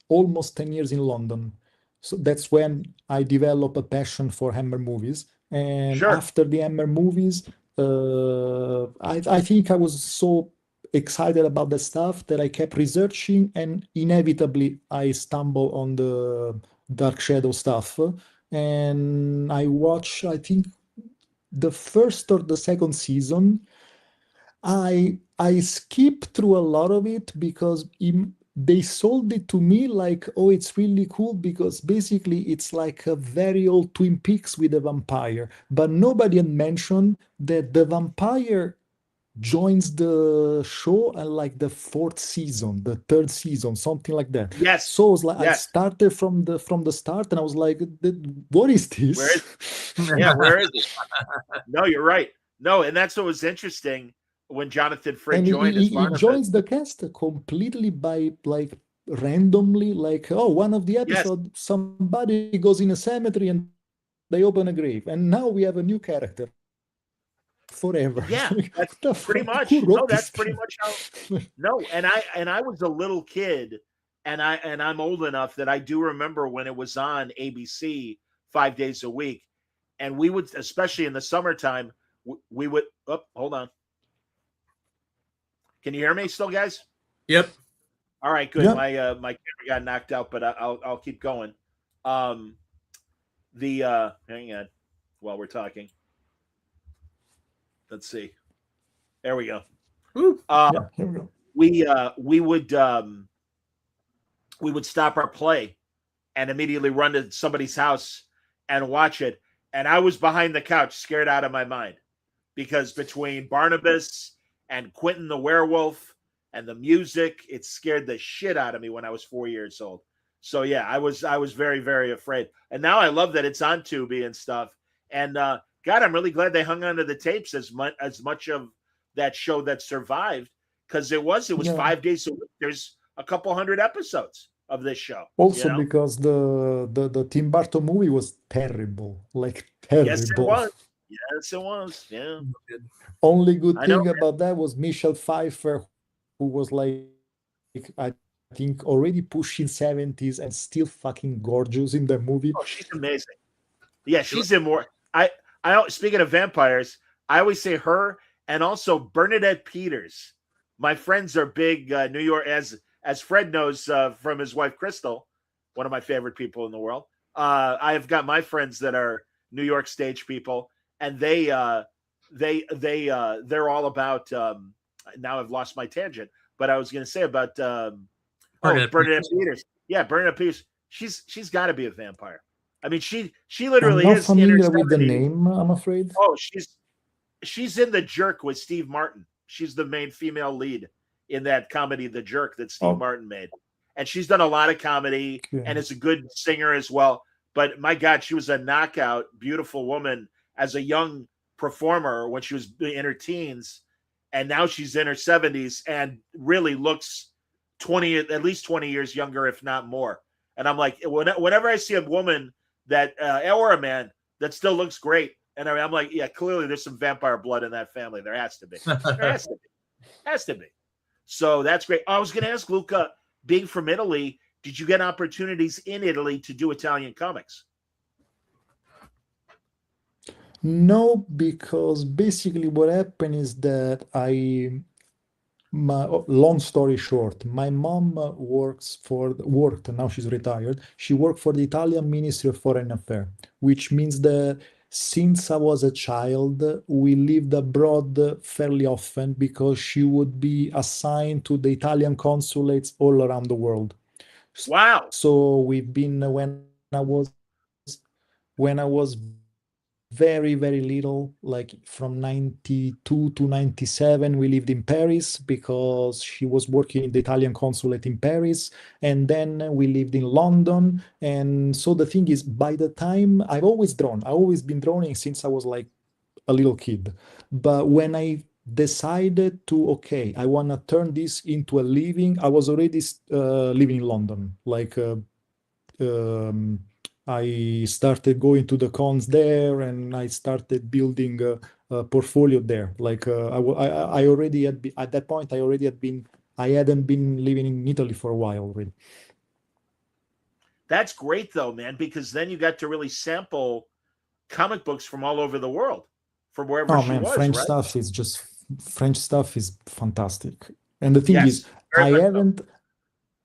almost 10 years in London. So that's when I developed a passion for Hammer movies. And Sure. after the Hammer movies, I think I was so excited about the stuff that I kept researching, and inevitably I stumbled on the Dark Shadow stuff. And I watched, I think, the first or the second season. I skipped through a lot of it because they sold it to me like, oh, it's really cool because basically it's like a very old Twin Peaks with a vampire. But nobody had mentioned that the vampire joins the show at like the fourth season, the third season, something like that. Yes. So it was like I Yes. started from the start, and I was like, what is this? Where is it? No, you're right. No, and that's what was interesting when Jonathan Frakes And joined he as Barnabas. joins the cast completely by like randomly, like, oh, one of the episodes, somebody goes in a cemetery and they open a grave, and now we have a new character forever. Yeah, Like, that's pretty much. who wrote No, that's this pretty thing? much how. No, and I was a little kid, and I'm old enough that I do remember when it was on ABC 5 days a week, and we would, especially in the summertime, we would. Oh, hold on. Can you hear me still, guys? Yep. All right, good. Yeah. My camera got knocked out, but I'll keep going. Hang on, while we're talking. Let's see. There we go. Yeah, here we go. We would stop our play and immediately run to somebody's house and watch it. And I was behind the couch, scared out of my mind, because between Barnabas and Quentin the werewolf and the music, it scared the shit out of me when I was 4 years old. So yeah, I was very, very afraid. And now I love that it's on Tubi and stuff. And God, I'm really glad they hung onto the tapes as much of that show that survived, because it was 5 days a week. There's a couple hundred episodes of this show. Also because the Tim Burton movie was terrible, like terrible. Yes, it was. Yes, it was. Yeah. Only good thing about that was Michelle Pfeiffer, who was like I think already pushing 70s and still fucking gorgeous in the movie. Oh, she's amazing. Yeah, she's in more. I speaking of vampires, I always say her, and also Bernadette Peters. My friends are big New York, as Fred knows from his wife Crystal, one of my favorite people in the world. I have got my friends that are New York stage people, and they're all about. Now I've lost my tangent, but I was going to say about Bernadette Peters. Yeah, Bernadette Peters. She's got to be a vampire. I mean, she literally I'm not is familiar with the name, I'm afraid. Oh, she's in The Jerk with Steve Martin. She's the main female lead in that comedy, The Jerk, that Steve Martin made. And she's done a lot of comedy and is a good singer as well. But my God, she was a knockout, beautiful woman as a young performer when she was in her teens. And now she's in her 70s and really looks at least 20 years younger, if not more. And I'm like, whenever I see a woman that or a man that still looks great, and I'm like, yeah, clearly there's some vampire blood in that family. There has to be. Has to be. So that's great. I was going to ask Luca, being from Italy, did you get opportunities in Italy to do Italian comics? No, because basically what happened is that Long story short, my mom worked, now she's retired. She worked for the Italian Ministry of Foreign Affairs, which means that since I was a child, we lived abroad fairly often because she would be assigned to the Italian consulates all around the world. Wow. So we've been when I was very, very little, like from 92 to 97, we lived in Paris because she was working in the Italian consulate in Paris. And then we lived in London. And so the thing is, by the time I've always been drawing since I was like a little kid. But when I decided to, okay, I want to turn this into a living, I was already living in London. Um, I started going to the cons there, and I started building a portfolio there. I already had at that point. I hadn't been living in Italy for a while already. That's great though, man, because then you got to really sample comic books from all over the world, from wherever Oh she man, was, right? French stuff is fantastic. And the thing is, Yes, very I much so. haven't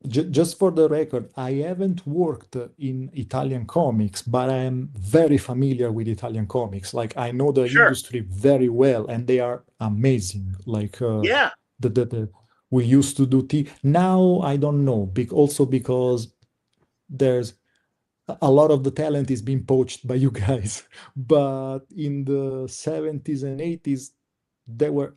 just for the record, I haven't worked in Italian comics, but I am very familiar with Italian comics. Like I know the Sure. industry very well, and they are amazing. Yeah. The we used to do now I don't know, also because there's a lot of the talent is being poached by you guys. But in the 70s and 80s, there were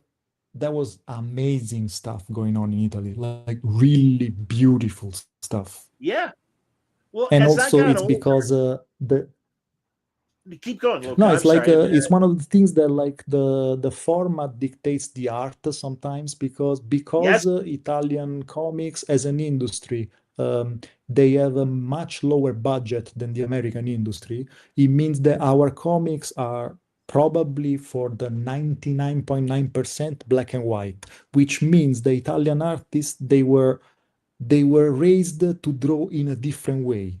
that was amazing stuff going on in Italy, like really beautiful stuff. Yeah. Well, And as I also got it's older, because the keep going, no, Luca. it's I'm like sorry. it's one of the things that like the format dictates the art sometimes because Yes. Italian comics as an industry, they have a much lower budget than the American industry. It means that our comics are probably for the 99.9% black and white, which means the Italian artists they were raised to draw in a different way.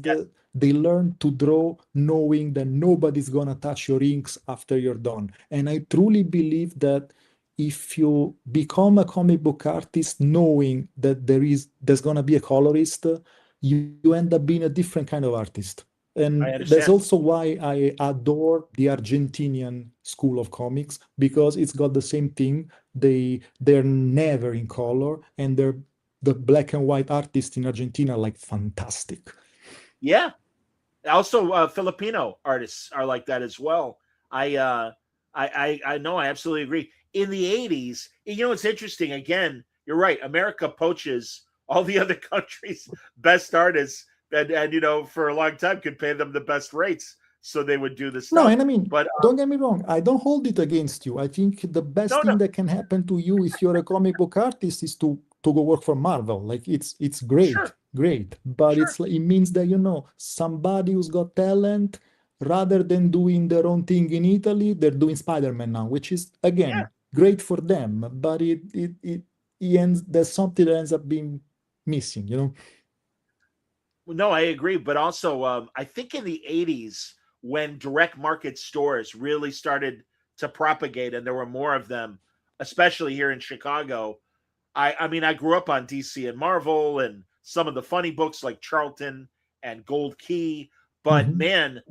Yes. They learned to draw knowing that nobody's gonna touch your inks after you're done. And I truly believe that if you become a comic book artist knowing that there's gonna be a colorist, you end up being a different kind of artist. I And that's understand. also why I adore the Argentinian school of comics, because it's got the same thing. They're never in color, and the black and white artists in Argentina are like fantastic. Yeah. Also, Filipino artists are like that as well. I uh, I know. I absolutely agree. In the '80s, it's interesting. Again, you're right. America poaches all the other countries' best artists, and for a long time could pay them the best rates, so they would do the No, stuff. and I mean, But don't get me wrong, I don't hold it against you. I think the best no, no, thing that can happen to you if you're a comic book artist is to go work for Marvel. Like it's great, sure, great. But sure, it means that somebody who's got talent, rather than doing their own thing in Italy, they're doing Spider-Man now, which is yeah. again great for them. But it ends there's something that ends up being missing. No, I agree. But also, I think in the '80s, when direct market stores really started to propagate, and there were more of them, especially here in Chicago. I mean, I grew up on DC and Marvel and some of the funny books like Charlton and Gold Key. But Mhm. man,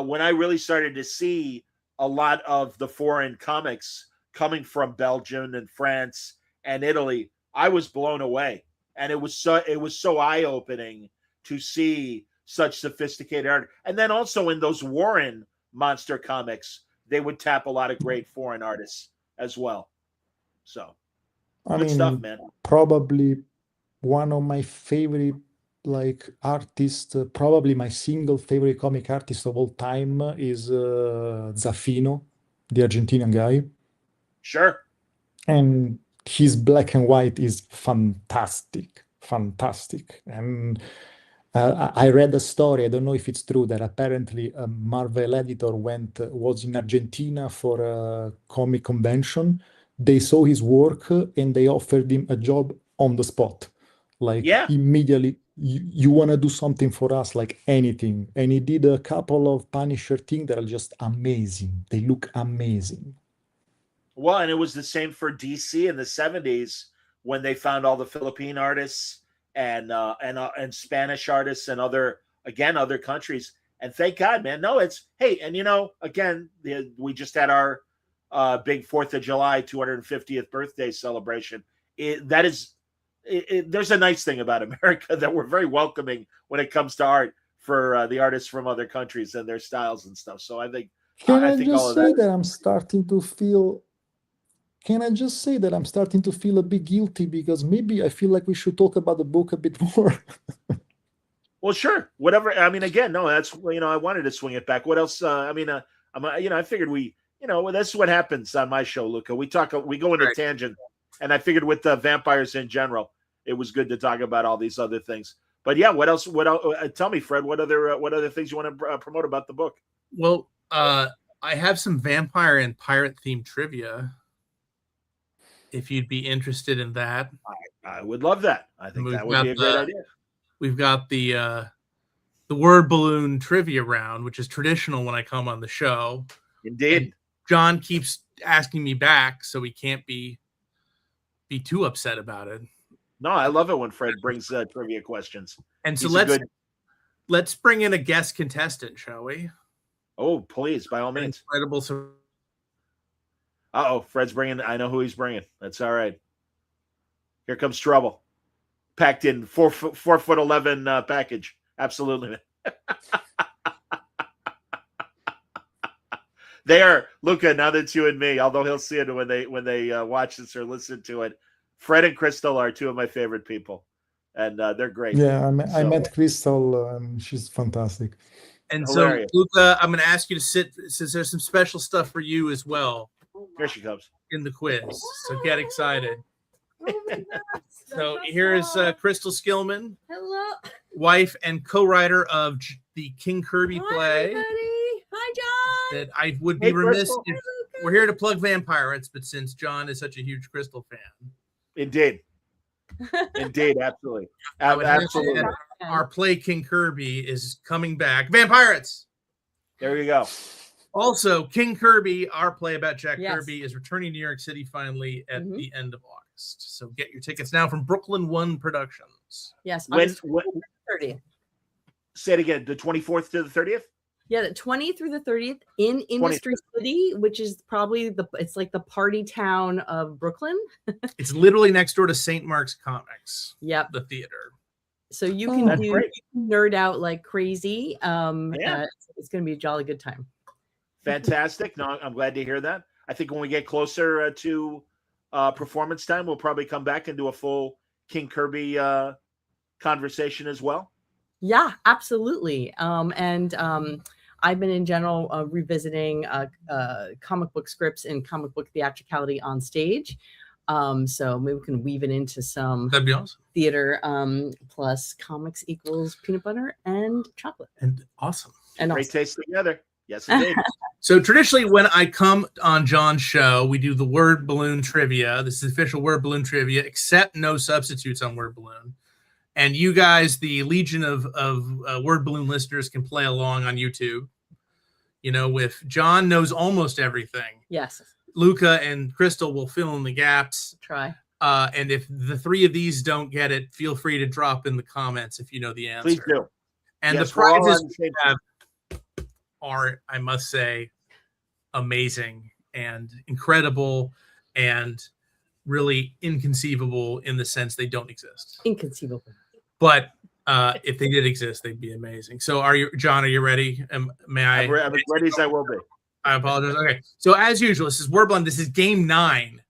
when I really started to see a lot of the foreign comics coming from Belgium and France and Italy, I was blown away. And it was so eye opening to see such sophisticated art. And then also in those Warren monster comics, they would tap a lot of great foreign artists as well. So I good stuff, mean, man. probably one of my favorite like artists, probably my single favorite comic artist of all time is Zaffino, the Argentinian guy. Sure. And his black and white is fantastic, fantastic. And I read a story, I don't know if it's true, that apparently a Marvel editor was in Argentina for a comic convention. They saw his work and they offered him a job on the spot. Like Yeah. immediately, you want to do something for us, like anything. And he did a couple of Punisher things that are just amazing. They look amazing. Well, and it was the same for DC in the 70s when they found all the Philippine artists and Spanish artists and other countries. And thank God, man. No, it's hey, and again, we just had our big 4th of July 250th birthday celebration. There's a nice thing about America that we're very welcoming when it comes to art for the artists from other countries and their styles and stuff. So I think Can I I think all just of say that. that I'm starting to feel? Can I just say that I'm starting to feel a bit guilty because maybe I feel like we should talk about the book a bit more. Well, sure, whatever. I mean, again, no, that's I wanted to swing it back. What else? I figured that's what happens on my show, Luca. We go into Right. tangent, and I figured with the vampires in general, it was good to talk about all these other things. But yeah, what else? Tell me, Fred. What other things you want to promote about the book? Well, I have some vampire and pirate themed trivia. If you'd be interested in that, I would love that. I think that would be a great idea. We've got the word balloon trivia round, which is traditional when I come on the show. Indeed. And John keeps asking me back, so he can't be too upset about it. No, I love it when Fred brings trivia questions. And so He's let's bring in a guest contestant, shall we? Oh, please, by all means. Incredible. Fred's bringing. I know who he's bringing. That's all right. Here comes trouble. Packed in 4'11" package. Absolutely. They are, Luca. Now that's you and me. Although he'll see it when they watch this or listen to it. Fred and Crystal are two of my favorite people, and they're great. Yeah, I met Crystal, and she's fantastic. And Hilarious. So, Luca, I'm going to ask you to sit, since there's some special stuff for you as well. Here she comes. In the quiz. So get excited. Oh my God. So here is Crystal Skillman, Hello. wife and co-writer of the King Kirby Hi, play. everybody. Hi, John. That I would be Hey, remiss Crystal. if we're here to plug Vampyrates, but since John is such a huge Crystal fan, Indeed, absolutely, I would have to absolutely. add, our play King Kirby is coming back. Vampyrates. There you go. Also, King Kirby, our play about Jack Yes. Kirby, is returning to New York City finally at Mhm. the end of August. So get your tickets now from Brooklyn One Productions. Yes. When, August when 30th. say it again, the 24th to the 30th. Yeah, the 20th through the 30th in Industry City, which is probably it's like the party town of Brooklyn. It's literally next door to St. Mark's Comics, Yep. the theater. So you Oh, can that's you great. can nerd out like crazy. Yeah. It's going to be a jolly good time. Fantastic. No, I'm glad to hear that. I think when we get closer to performance time, we'll probably come back and do a full King Kirby conversation as well. Yeah, absolutely. I've been in general revisiting comic book scripts and comic book theatricality on stage. So maybe we can weave it into some That'd be awesome. theater plus comics equals peanut butter and chocolate. And awesome. And Great also, taste together. Yes, indeed. So traditionally, when I come on John's show, we do the word balloon trivia. This is official word balloon trivia, except no substitutes on word balloon. And you guys, the legion of word balloon listeners, can play along on YouTube. You know, with John knows almost everything. yes, Luca and Crystal will fill in the gaps. try. And if the three of these don't get it, feel free to drop in the comments if you know the answer. Please do. And Yes, the we're all prizes on the same we have are, I must say, amazing and incredible and really inconceivable in the sense they don't exist. Inconceivable. But if they did exist, they'd be amazing. So John, are you ready? May I? I'm as ready as I will be. I apologize. Okay. So as usual, this is Word Balloon. This is game 9.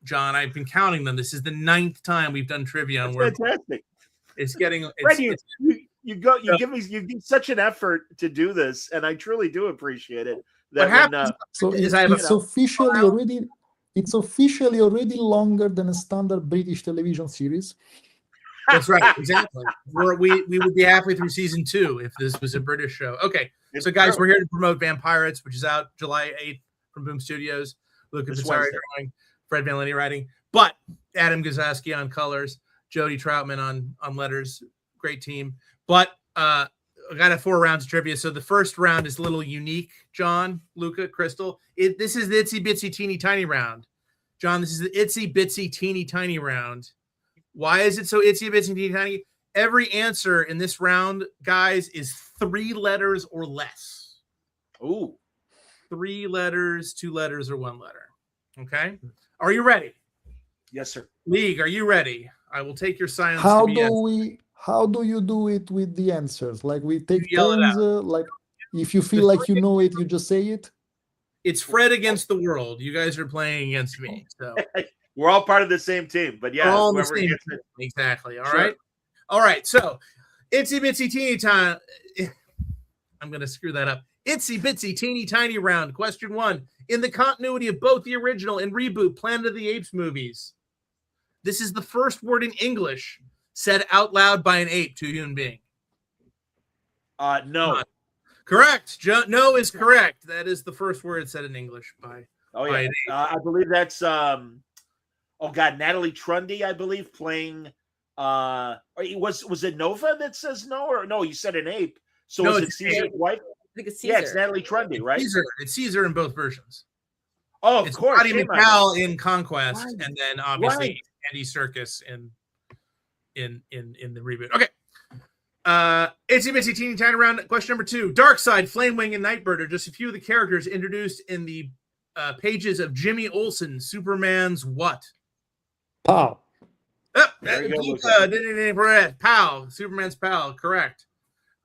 John, I've been counting them. This is the 9th time we've done trivia on Word Balloon. Fantastic. It's getting Fred, you give such an effort to do this, and I truly do appreciate it. What happens So is I have it's officially already longer than a standard British television series. That's right, exactly. We would be halfway through season 2 if this was a British show. Okay, It's so guys, true. we're here to promote Vampyrates, which is out July 8th from Boom Studios. Luca This Pizzari Wednesday. drawing, Fred Van Lenny writing, but Adam Gazowski on colors, Jody Troutman on letters. Great team. But got 4 rounds of trivia. So the first round is a little unique, John, Luca, Crystal. This is the itsy bitsy teeny tiny round. John, this is the itsy bitsy teeny tiny round. Why is it so itsy bitsy teeny tiny? Every answer in this round, guys, is 3 letters or less. Ooh. 3 letters, 2 letters, or 1 letter. Okay. Are you ready? Yes, sir. League, are you ready? I will take your silence. How to be yes. how do you do it with the answers? Like we take yell it turns, like if you feel like you know it, you just say it? It's Fred against the world. You guys are playing against me. So We're all part of the same team, but yeah, we're all on the whoever same gets team. it. Exactly. All Sure. right. All right. So itsy bitsy teeny tiny. I'm going to screw that up. Itsy bitsy teeny tiny round. Question 1. In the continuity of both the original and reboot Planet of the Apes movies, this is the first word in English said out loud by an ape to a human being. No. Correct. No is correct. That is the first word said in English by. Oh by yeah. an ape. I believe that's Natalie Trundy, I believe, playing was it Nova that says no, or no, you said an ape. So No, is it it's Caesar's wife? I think it's Caesar. Yeah, it's Natalie Trundy, right? It's Caesar in both versions. Oh, of It's course. Roddy shame on McCall in Conquest, Right. and then obviously Right. Andy Serkis in the reboot. Okay. Itsy bitsy teeny tiny round. Question number 2. Darkseid, Flamewing, and Nightbird are just a few of the characters introduced in the pages of Jimmy Olsen, Superman's what? Pow. There you go, Luca. Pal, Superman's pal. Correct.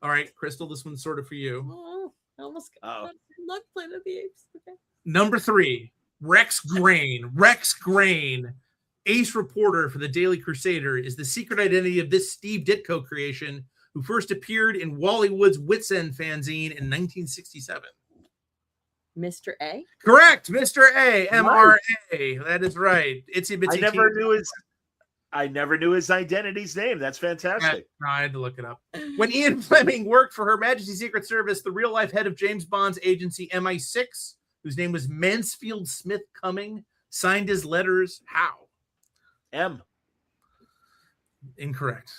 All right, Crystal, this one's sort of for you. Oh, I almost got not Planet of the Apes. Okay. Number 3, Rex Grain. Rex Grain, ace reporter for the Daily Crusader, is the secret identity of this Steve Ditko creation, who first appeared in Wally Wood's Wits End fanzine in 1967. Mr. A? Correct, Mr. A, MRA. That is right. Itsy bitsy. I never knew his identity's name. That's fantastic. I had to look it up. When Ian Fleming worked for Her Majesty's Secret Service, the real-life head of James Bond's agency MI6, whose name was Mansfield Smith Cumming, signed his letters how? M. Incorrect.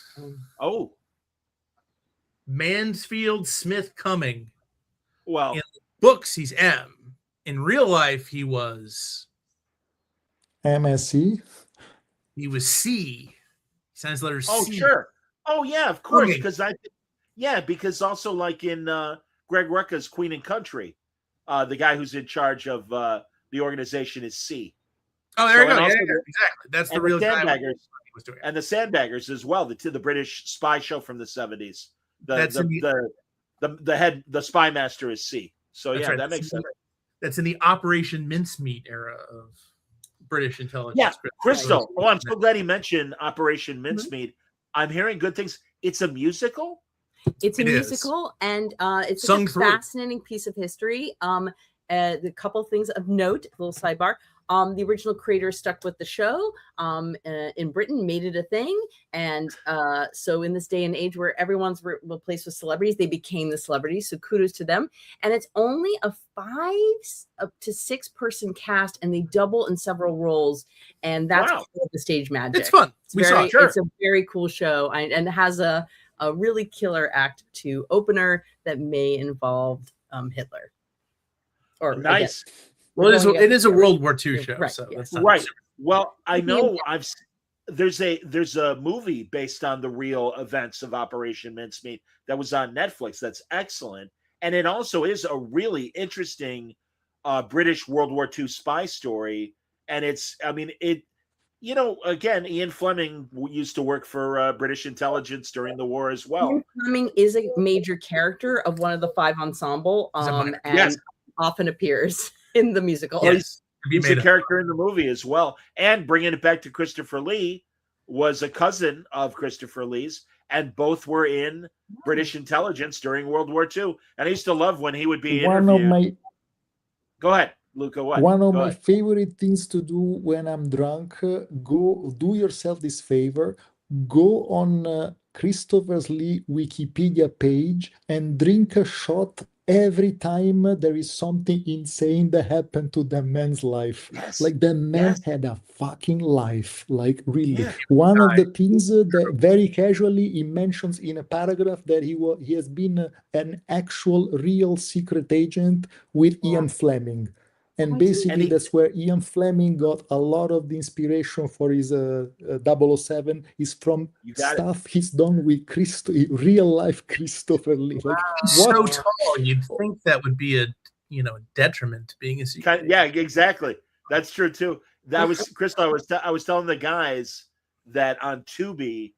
Oh. Mansfield Smith Cumming. Well, in books, he's M. In real life, he was MSC. He was C. He signed his letters oh, C. sure. Oh, yeah, of course. Cumming. Because also like in Greg Rucka's Queen and Country, the guy who's in charge of the organization is C. Oh, there you go. And Yeah, also exactly. That's the and real the guy. Sandbaggers. And the Sandbaggers as well, the British spy show from the 70s. The spy master is C. So That's yeah, right. that makes sense. That's in the Operation Mincemeat era of British intelligence. Yeah, Crystal. Oh, I'm so glad he mentioned Operation Mincemeat. I'm hearing good things. It's a musical? It's a musical, and it's a fascinating piece of history. A couple of things of note, a little sidebar. The original creator stuck with the show in Britain, made it a thing. And so in this day and age where everyone's replaced with celebrities, they became the celebrities. So kudos to them. And it's only a 5 up to 6 person cast, and they double in several roles. And that's the stage magic. It's fun. It's a very cool show, and it has a really killer act 2 opener that may involve Hitler. Or nice. Again, well, it is a World War II show, right? So Yes. Right. Well, I know there's a movie based on the real events of Operation Mincemeat that was on Netflix. That's excellent, and it also is a really interesting British World War II spy story. And again, Ian Fleming used to work for British intelligence during the war as well. Ian Fleming is a major character of one of the 5 ensemble, and often appears in the musical. Yes. He's a character in the movie as well. And bringing it back to Christopher Lee, was a cousin of Christopher Lee's, and both were in British intelligence during World War II. And I used to love when he would be interviewed. Go ahead, Luca. What? One of my favorite things to do when I'm drunk, go do yourself this favor, go on Christopher Lee Wikipedia page and drink a shot every time there is something insane that happened to the man's life. Yes. Like the man Yes. had a fucking life. Like really, Yeah. one of the things that very casually he mentions in a paragraph that he has been an actual real secret agent with Ian Fleming. And Oh, I didn't- basically, And that's where Ian Fleming got a lot of the inspiration for his 007 is from You got it. stuff he's done with real life Christopher Lee. Like, He's what? so tall. You'd think that would be a detriment to being a secret. Yeah, exactly. That's true too. That was Crystal. I was telling the guys that on Tubi,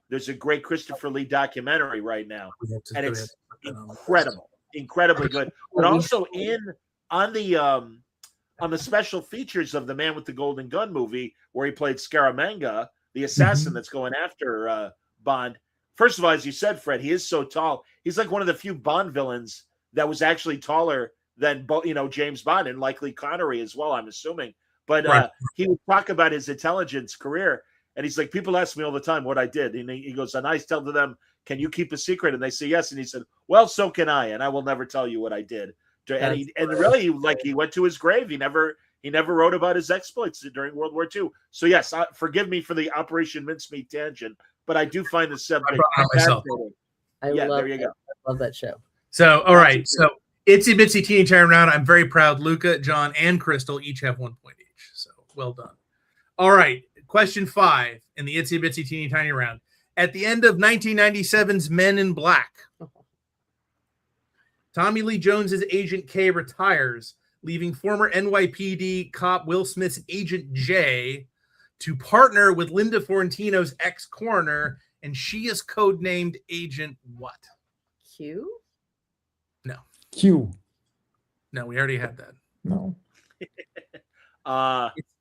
there's a great Christopher Lee documentary right now, and it's incredible, incredibly good. But also on the special features of the Man with the Golden Gun movie, where he played Scaramanga, the assassin that's going after Bond. First of all, as you said, Fred, he is so tall. He's like one of the few Bond villains that was actually taller than James Bond, and likely Connery as well, I'm assuming. But Right. He would talk about his intelligence career, and he's like, people ask me all the time what I did, and he goes, and I tell them, can you keep a secret? And they say yes, and he said, well, so can I, and I will never tell you what I did. And really, like, he went to his grave. He never wrote about his exploits during World War II. So yes, forgive me for the Operation Mincemeat tangent, but I do find the subject fascinating. There you go. I love that show. So, all right. So, Itsy Bitsy Teeny Tiny Round. I'm very proud. Luca, John, and Crystal each have 1 point each. So, well done. All right. Question 5 in the Itsy Bitsy Teeny Tiny Round. At the end of 1997's Men in Black, Tommy Lee Jones's Agent K retires, leaving former NYPD cop Will Smith's Agent J to partner with Linda Fiorentino's ex-coroner, and she is codenamed Agent what? Q? Q. No, we already had that. No.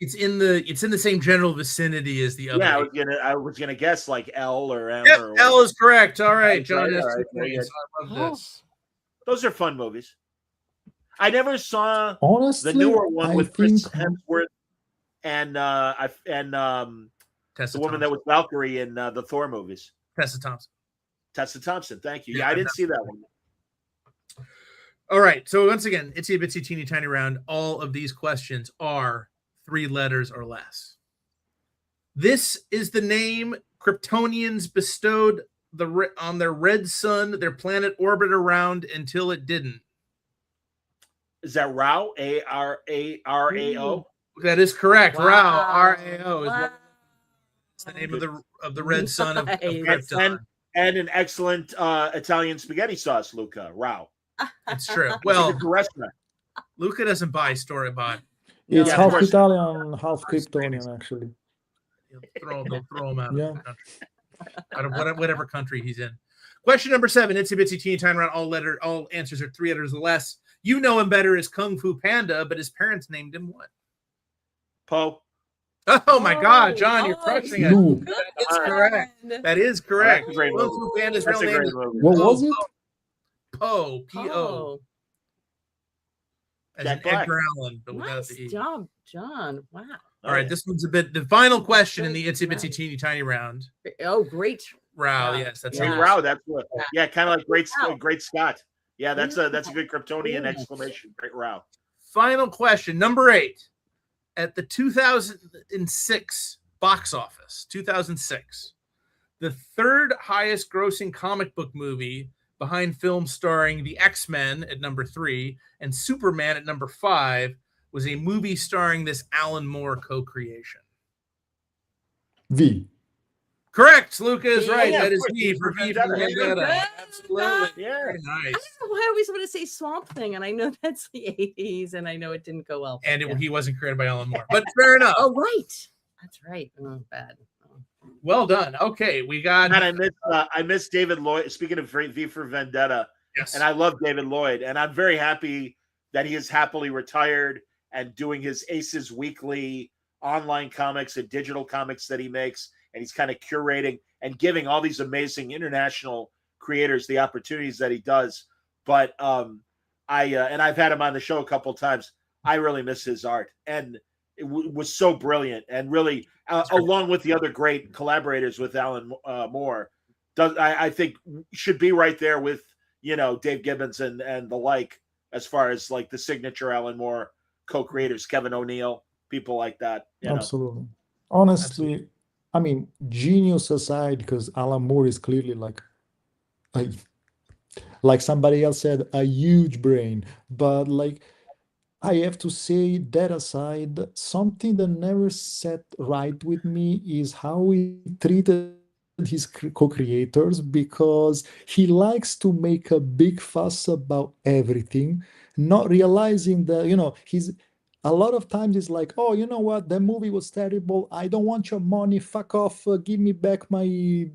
It's in the same general vicinity as the other. Yeah, I was gonna guess like L or M. Yep, or L is correct. All right, That's John. right, Has all 2 right, points. I love this. Those are fun movies. I never saw Honestly, the newer one I with Chris think Hemsworth and the Tessa woman Thompson. that was Valkyrie in the Thor movies. Tessa Thompson. Tessa Thompson. Thank you. Yeah, Yeah, I didn't see that one. All right. So once again, Itsy Bitsy Teeny Tiny Round. All of these questions are 3 letters or less. This is the name Kryptonians bestowed on their red sun their planet orbited around until it didn't. Is that Rao? A-R-A-R-A-O? That is correct. Wow. Rao. R-A-O is Wow. what it's the name of the red sun of Nice. Krypton. And an excellent Italian spaghetti sauce, Luca. Rao. It's true. Well, Well, restaurant. Luca doesn't buy store-bought. it's Yeah, of half course. Italian, half Kryptonian, actually. They'll throw him out Yeah. of the country. Out of whatever country he's in. Question number 7, Itsy Bitsy Teeny Tiny Round. All answers are 3 letters or less. You know him better as Kung Fu Panda, but his parents named him what? Poe. Oh my God, John, you're crushing it. Lou. It's correct. That is correct. That's a great Kung movie. Fu Panda's That's real a name great is movie. What was it? Poe. P-O. Oh, As Jack in Black. Edgar Allan, but without nice the E. job, John. Wow. All right, this one's the final question in the Itsy Bitsy Teeny Tiny Round. Oh, great. Rao, Wow. yes, that's Hey, Yeah. it. Rao, that's what. Yeah, kind of like Wow. Great Scott. Yeah, that's a good Kryptonian Yeah. exclamation. Great Rao. Final question, number 8. At the 2006 box office, 2006, the 3rd highest grossing comic book movie behind films starring the X-Men at number 3 and Superman at number 5 was a movie starring this Alan Moore co-creation. V. Correct. Luca is right. Yeah, that of is course. V for V for Vendetta. Vendetta. Absolutely. Yeah. Very nice. I don't know why I always want to say Swamp Thing, and I know that's the 80s, and I know it didn't go well. And Yeah. he wasn't created by Alan Moore. But fair enough. Oh, right. That's right. Oh, bad. Oh. Well done. Okay, we got. And I miss David Lloyd. Speaking of V for Vendetta, Yes. and I love David Lloyd, and I'm very happy that he is happily retired and doing his Aces Weekly online comics and digital comics that he makes, and he's kind of curating and giving all these amazing international creators the opportunities that he does. But I've had him on the show a couple of times. I really miss his art, and it was so brilliant, and really, along with the other great collaborators with Alan Moore, I think should be right there with Dave Gibbons and the like, as far as like the signature Alan Moore co-creators, Kevin O'Neill, people like that. Absolutely. Honestly, I mean, genius aside, because Alan Moore is clearly like somebody else said, a huge brain. But like, I have to say that aside, something that never sat right with me is how he treated his co-creators, because he likes to make a big fuss about everything, not realizing that, he's a lot of times it's like, oh, you know what, that movie was terrible. I don't want your money. Fuck off. Give me back my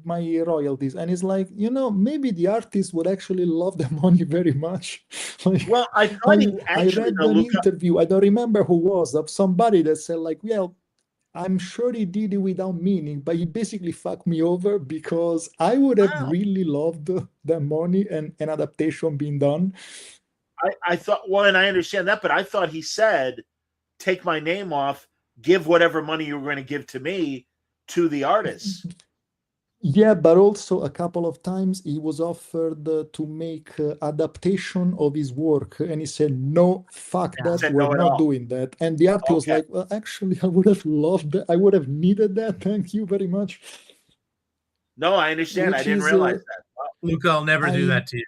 royalties. And it's like, maybe the artist would actually love the money very much. Like, well, I thought he I actually, read an interview. I don't remember who was, of somebody that said like, well, I'm sure he did it without meaning, but he basically fucked me over, because I would have really loved the money and an adaptation being done. I thought, well, and I understand that, but I thought he said, take my name off, give whatever money you were going to give to me to the artists. Yeah, but also a couple of times he was offered to make adaptation of his work, and he said, no, fuck that, we're not doing that. And the artist was like, well, actually, I would have loved that. I would have needed that. Thank you very much. No, I understand. I didn't realize that. Wow. Luca, I'll never do that to you.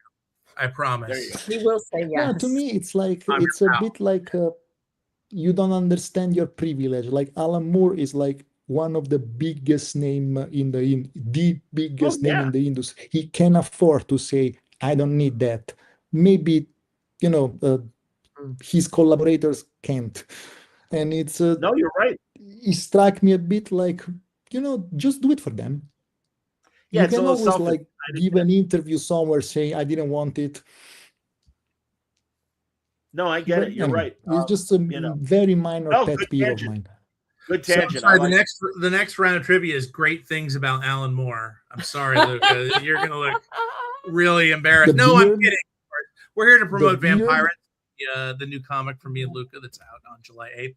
I promise. He will say yes. Yeah, to me, it's like, it's a bit like you don't understand your privilege. Like Alan Moore is like one of the biggest name in the biggest name in the industry. He can afford to say, I don't need that. Maybe, his collaborators can't. And it's no, you're right. It struck me a bit like, just do it for them. Yeah, you can always like give an interview somewhere saying, I didn't want it. No, I get it. You're right. It's just a very minor pet peeve of mine. Good tangent. So the next round of trivia is great things about Alan Moore. I'm sorry, Luca. You're going to look really embarrassed. I'm kidding. We're here to promote Vampyrates, the new comic from me and Luca that's out on July 8th.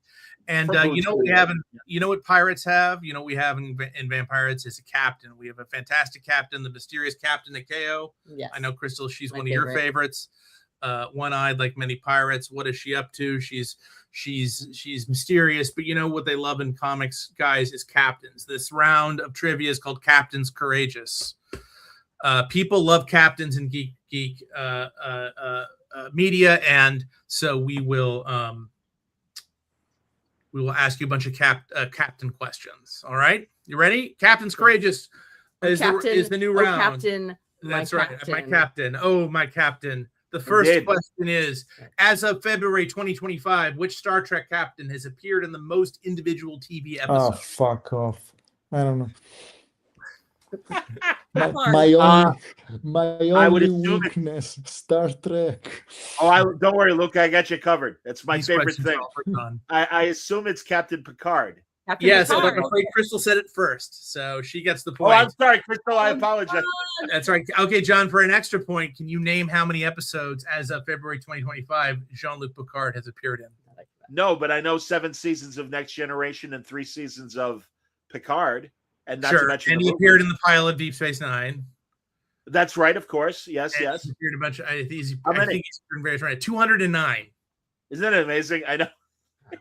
And you know what pirates have? You know what we have in Vampyrates is a captain. We have a fantastic captain, the mysterious Captain Nikeo. Yes. I know, Crystal, she's one of your favorites. One-eyed like many pirates. What is she up to? She's mysterious, but you know what they love in comics, guys, is captains. This round of trivia is called Captains Courageous. People love captains in geek media, and so we will ask you a bunch of captain questions. All right, you ready? Captains Courageous is the new round. Captain, that's right. My captain. Oh, my captain. The first question is, as of February 2025, which Star Trek captain has appeared in the most individual TV episodes? Oh, fuck off. I don't know. my only weakness, Star Trek. Oh, don't worry, Luke. I got you covered. That's my favorite thing. I assume it's Captain Picard. Yes, I'm afraid Crystal said it first, so she gets the point. Oh, I'm sorry, Crystal. I apologize. That's right. Okay, John, for an extra point, can you name how many episodes as of February 2025 Jean-Luc Picard has appeared in? No, but I know 7 seasons of Next Generation and 3 seasons of Picard. And not to mention, and he appeared in the pilot Deep Space Nine. That's right, of course. Yes, and yes. He appeared a bunch. I think he's in various. 209. Isn't that amazing? I know.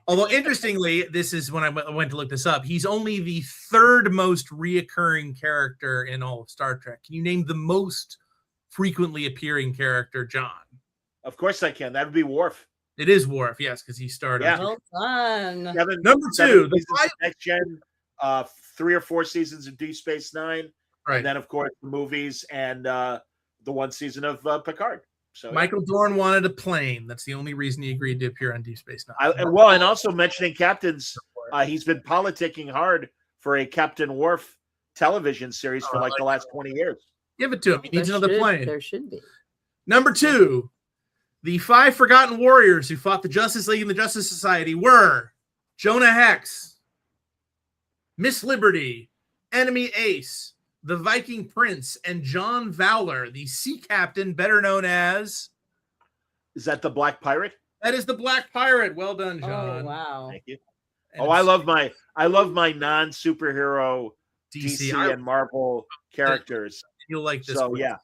Although, interestingly, this is when I went to look this up. He's only the third most reoccurring character in all of Star Trek. Can you name the most frequently appearing character, John? Of course I can. That would be Worf. It is Worf, yes, because he started. Yeah. Well done. Number 2, Next Gen, 3 or 4 seasons of Deep Space Nine, right? And then, of course, the movies and the 1 season of Picard. So Michael Dorn wanted a plane. That's the only reason he agreed to appear on Deep Space Nine. And also mentioning captains, he's been politicking hard for a Captain Worf television series for the last 20 years. Give it to him. He needs another plane. There should be. Number 2, the 5 forgotten warriors who fought the Justice League and the Justice Society were Jonah Hex, Miss Liberty, Enemy Ace, the Viking Prince, and John Fowler, the sea captain, better known as. Is that the Black Pirate? That is the Black Pirate. Well done, John. Oh, wow. Thank you. And I love my non-superhero DC and Marvel characters. You'll like this. So yeah.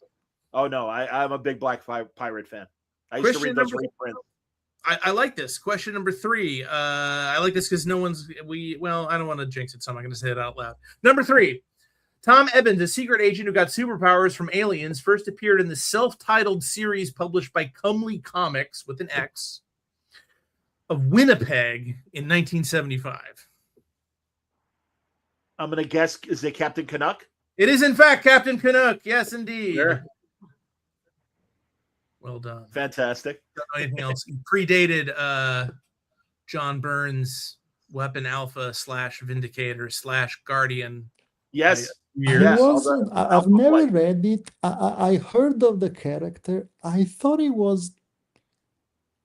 Oh no, I'm a big Black Pirate fan. I used to read those reprints. I like this. Question number 3. I like this because I don't want to jinx it, so I'm not going to say it out loud. Number 3. Tom Evans, a secret agent who got superpowers from aliens, first appeared in the self-titled series published by Cumley Comics with an X of Winnipeg in 1975. I'm going to guess, is it Captain Canuck? It is, in fact, Captain Canuck. Yes, indeed. Sure. Well done. Fantastic. Don't know anything else. He predated John Byrne's Weapon Alpha / Vindicator / Guardian. Yes. I've never read it. I heard of the character. I thought it was.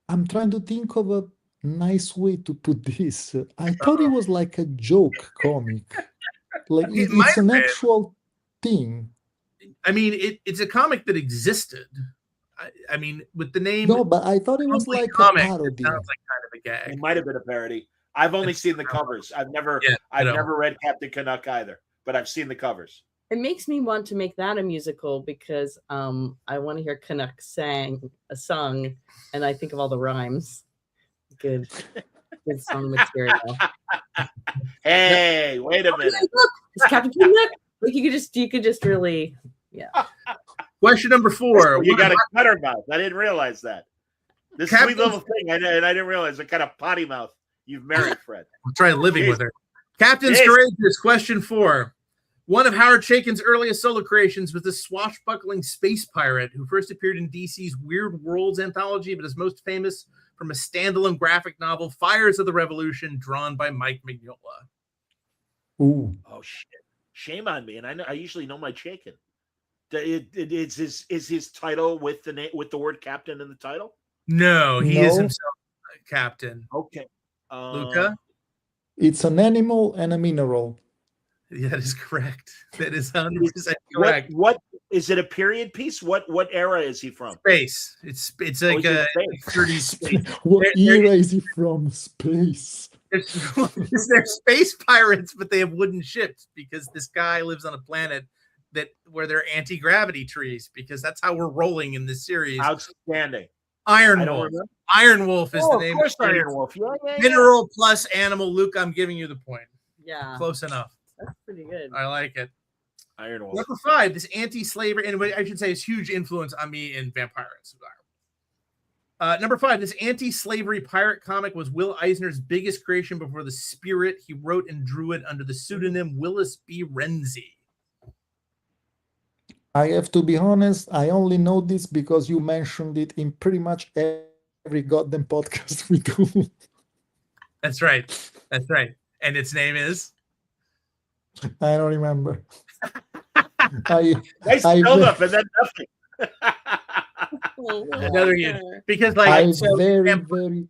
I'm trying to think of a nice way to put this. I thought it was like a joke comic. Like it's an actual thing. I mean, it's a comic that existed. I mean, with the name. No, but I thought it was like comic, a parody. It sounds like kind of a gag. It might have been a parody. I've only seen the covers. I've never read Captain Canuck either, but I've seen the covers. It makes me want to make that a musical because I want to hear Canuck sing a song, and I think of all the rhymes. Good song material. Hey, wait a minute! Look, it's Captain Canuck. Like you could just really, yeah. Question number 4. You got a cutter mouth. I didn't realize that. This sweet little thing, and I didn't realize what kind of potty mouth you've married, Fred. I'll try living with her. Captain's Courageous. Question 4. One of Howard Chaykin's earliest solo creations was the swashbuckling space pirate who first appeared in DC's Weird Worlds anthology, but is most famous from a standalone graphic novel, Fires of the Revolution, drawn by Mike Mignola. Ooh. Oh shit! Shame on me. And I usually know my Chaykin. Is his title with the word captain in the title? No, he is himself a captain. Okay. Luca? It's an animal and a mineral. Yeah, that is correct. That is 100% correct. What is it? A period piece? What era is he from? Space. It's like a 30s space. What era is he from? Space. They're space pirates, but they have wooden ships because this guy lives on a planet where there are anti-gravity trees, because that's how we're rolling in this series. Outstanding. Iron Wolf. Iron Wolf is the name. Of course, Iron Wolf. Yeah. Mineral plus animal. Luke, I'm giving you the point. Yeah. Close enough. That's pretty good. I like it. Iron Wolf. Number 5, this anti-slavery, and I should say it's huge influence on me in Vampyrates. Number 5, this anti-slavery pirate comic was Will Eisner's biggest creation before The Spirit. He wrote and drew it under the pseudonym Willis B. Renzi. I have to be honest, I only know this because you mentioned it in pretty much every goddamn podcast we do. That's right. And its name is? I don't remember. Nice build up and then nothing. Another year. Because very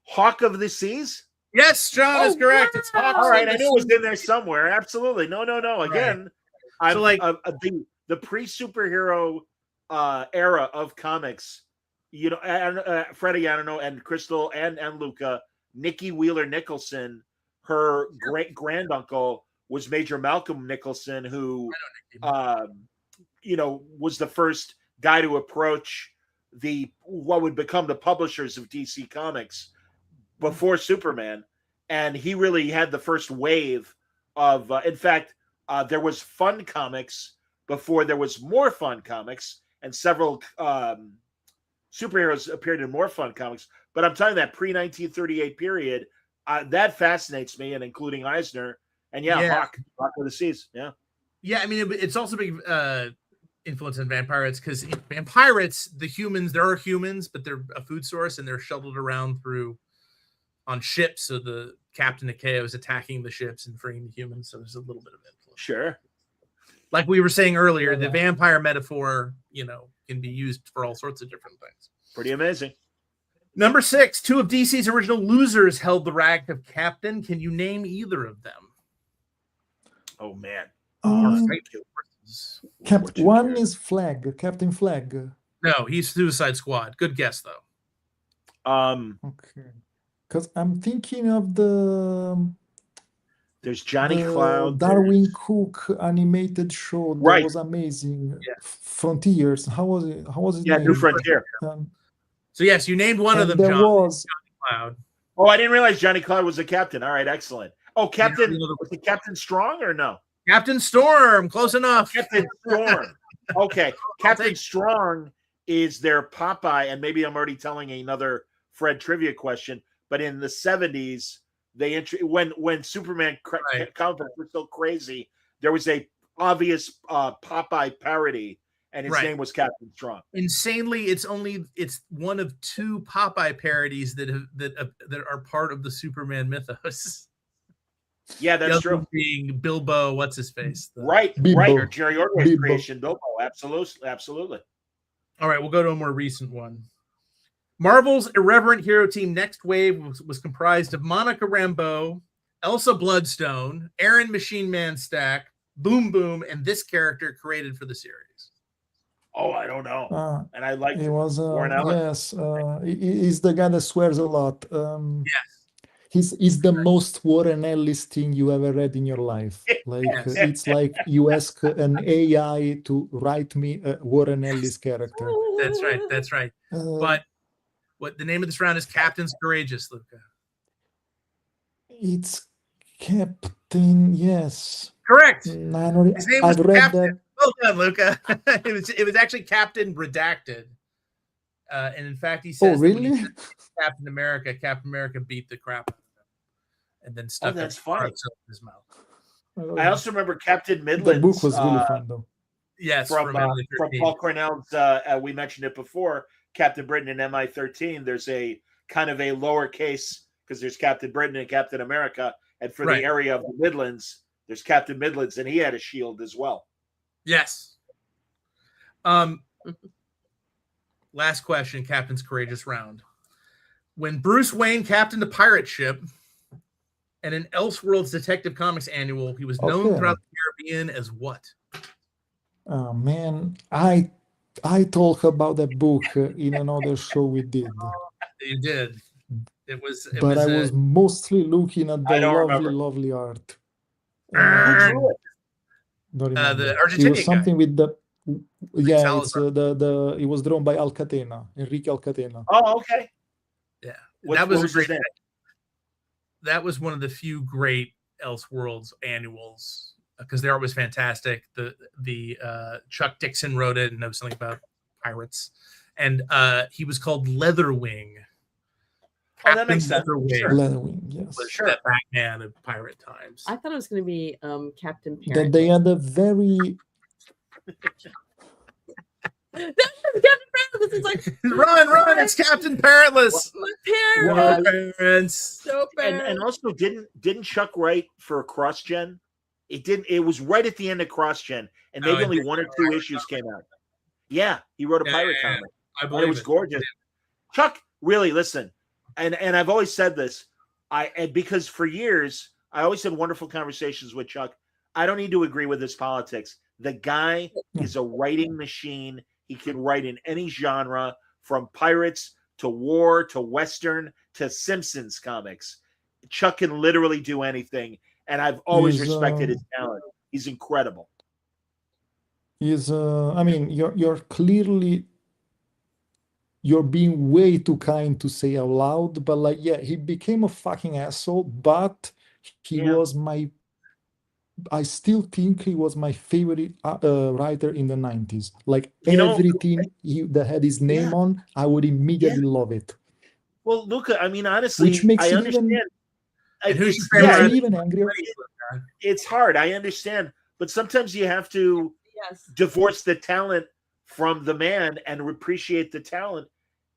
Hawk of the Seas? Yes, John is correct. It's Hawk. All right, I knew it was in there somewhere. Absolutely. No. Again, right. So the pre-superhero era of comics, Freddie, I don't know, and Crystal and Luca, Nikki Wheeler Nicholson, her great granduncle was Major Malcolm Nicholson, who was the first guy to approach what would become the publishers of DC Comics before Superman, and he really had the first wave of. In fact, there was Fun Comics before there was More Fun Comics, and several superheroes appeared in More Fun Comics. But I'm telling you, that pre-1938 period, that fascinates me, and including Eisner. And Hawk of the Seas. Yeah. I mean, it's also big influence on Vampyrates, because in Vampyrates, there are humans, but they're a food source, and they're shuttled around on ships. So the Captain Ikea is attacking the ships and freeing the humans. So there's a little bit of influence. Sure. Like we were saying earlier, the vampire metaphor, can be used for all sorts of different things. Pretty amazing. Number 6, 2 of DC's original losers held the rank of captain. Can you name either of them? Oh man. One is Flag, Captain Flag. No, he's Suicide Squad. Good guess though. Okay. Because I'm thinking of the There's Johnny The Cloud. Darwin Cook animated show that Right. was amazing. Yeah. Frontiers. How was it? How was it Yeah, New named? Frontier. So yes, you named one of And them, there John. was Cloud. Oh, I didn't realize Johnny Cloud was the captain. All right, excellent. Oh, Captain, the other- was it Captain Strong or no? Captain Storm. Close enough. Captain Storm. Okay, Captain Strong is their Popeye, and maybe I'm already telling another Fred trivia question, but in the 70s, when Superman comic books were so crazy, there was a obvious Popeye parody, and his name was Captain Strong. Insanely, it's one of 2 Popeye parodies that are part of the Superman mythos. Yeah, that's true. Being Bilbo, what's his face? Right, or Jerry Ordway's creation, Bilbo. Absolutely. All right, we'll go to a more recent one. Marvel's irreverent hero team Next Wave was comprised of Monica Rambeau, Elsa Bloodstone, Aaron Machine Man Stack, Boom Boom, and this character created for the series. Oh, I don't know. And I like it was Warren Ellis. yes, he's the guy that swears a lot. Yes. He's the most Warren Ellis thing you ever read in your life. Like it's like you ask an AI to write me a Warren Ellis character. That's right. But what the name of this round is Captain's Courageous, Luca. It's Captain, yes. Correct. His name was Captain. that. Well done, Luca. it was actually Captain Redacted. And in fact, he says, "Oh, really?" Captain America beat the crap out of him, and then stuck that's in funny. his mouth. I also remember Captain Midland's. The book was really fun, though. Yes, from Paul Cornell's. We mentioned it before. Captain Britain and MI13. There's a kind of a lowercase because there's Captain Britain and Captain America, and for the area of the Midlands, there's Captain Midlands, and he had a shield as well. Yes. Last question, Captain's Courageous round. When Bruce Wayne captained a pirate ship and an Elseworlds Detective Comics annual, he was known throughout the Caribbean as what? Oh man, I talk about that book in another show we did. You did. It was. But I was mostly looking at the lovely art. Who drew it? The Argentinian it was something guy. With the it's Salazar. it was drawn by Enrique Alcatena. Oh, okay. Yeah, That was a great. That was one of the few great Elseworlds annuals because the art was fantastic. The Chuck Dixon wrote it and knows something about pirates, and he was called Leatherwing. Oh, that makes sense. Leatherwing, yes. Was the Batman of pirate times. I thought it was going to be Captain Parent. That they had a very. It's like run! It's Captain Parentless. My parents. So bad. And also didn't Chuck write for Cross Gen? It didn't. It was right at the end of Cross Gen, and maybe only 1 or 2 issues came out. Yeah, he wrote a pirate comic. I believe it was gorgeous. Chuck, really, listen, and I've always said this, because for years I always had wonderful conversations with Chuck. I don't need to agree with his politics. The guy is a writing machine. He can write in any genre, from pirates to war to Western to Simpsons comics. Chuck can literally do anything, and I've always respected his talent. He's incredible. I mean, you're clearly being way too kind to say out loud, but like, yeah, he became a fucking asshole, but he was I still think he was my favorite writer in the 90s. Like everything that had his name on, I would immediately love it. Well, Luca, I mean, honestly, which makes I it understand. Even angrier. It's hard. I understand, but sometimes you have to divorce the talent from the man and appreciate the talent.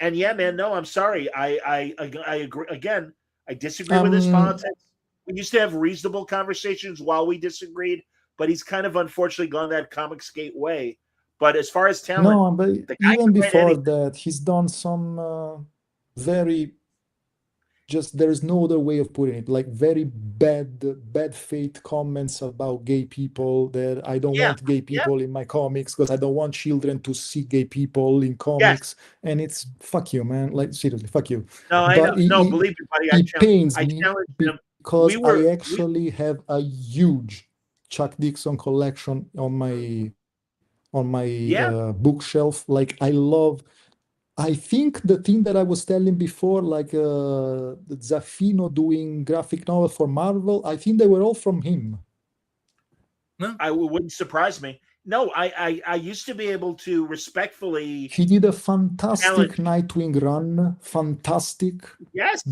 And yeah, man, no, I'm sorry. I agree. Again, I disagree with his politics. We used to have reasonable conversations while we disagreed, but he's kind of unfortunately gone that Comicsgate way. But as far as talent, no, but even before that, he's done some very there's no other way of putting it, like very bad faith comments about gay people, that I don't want gay people in my comics because I don't want children to see gay people in comics. And it's fuck you, man. Like seriously, fuck you. No, I know. No, believe me, buddy. I challenge him. because I actually have a huge Chuck Dixon collection on my bookshelf. Like I think the thing that I was telling before, like Zaffino doing graphic novel for Marvel, I think they were all from him. I wouldn't surprise me. No, I used to be able to respectfully. He did a fantastic Nightwing run,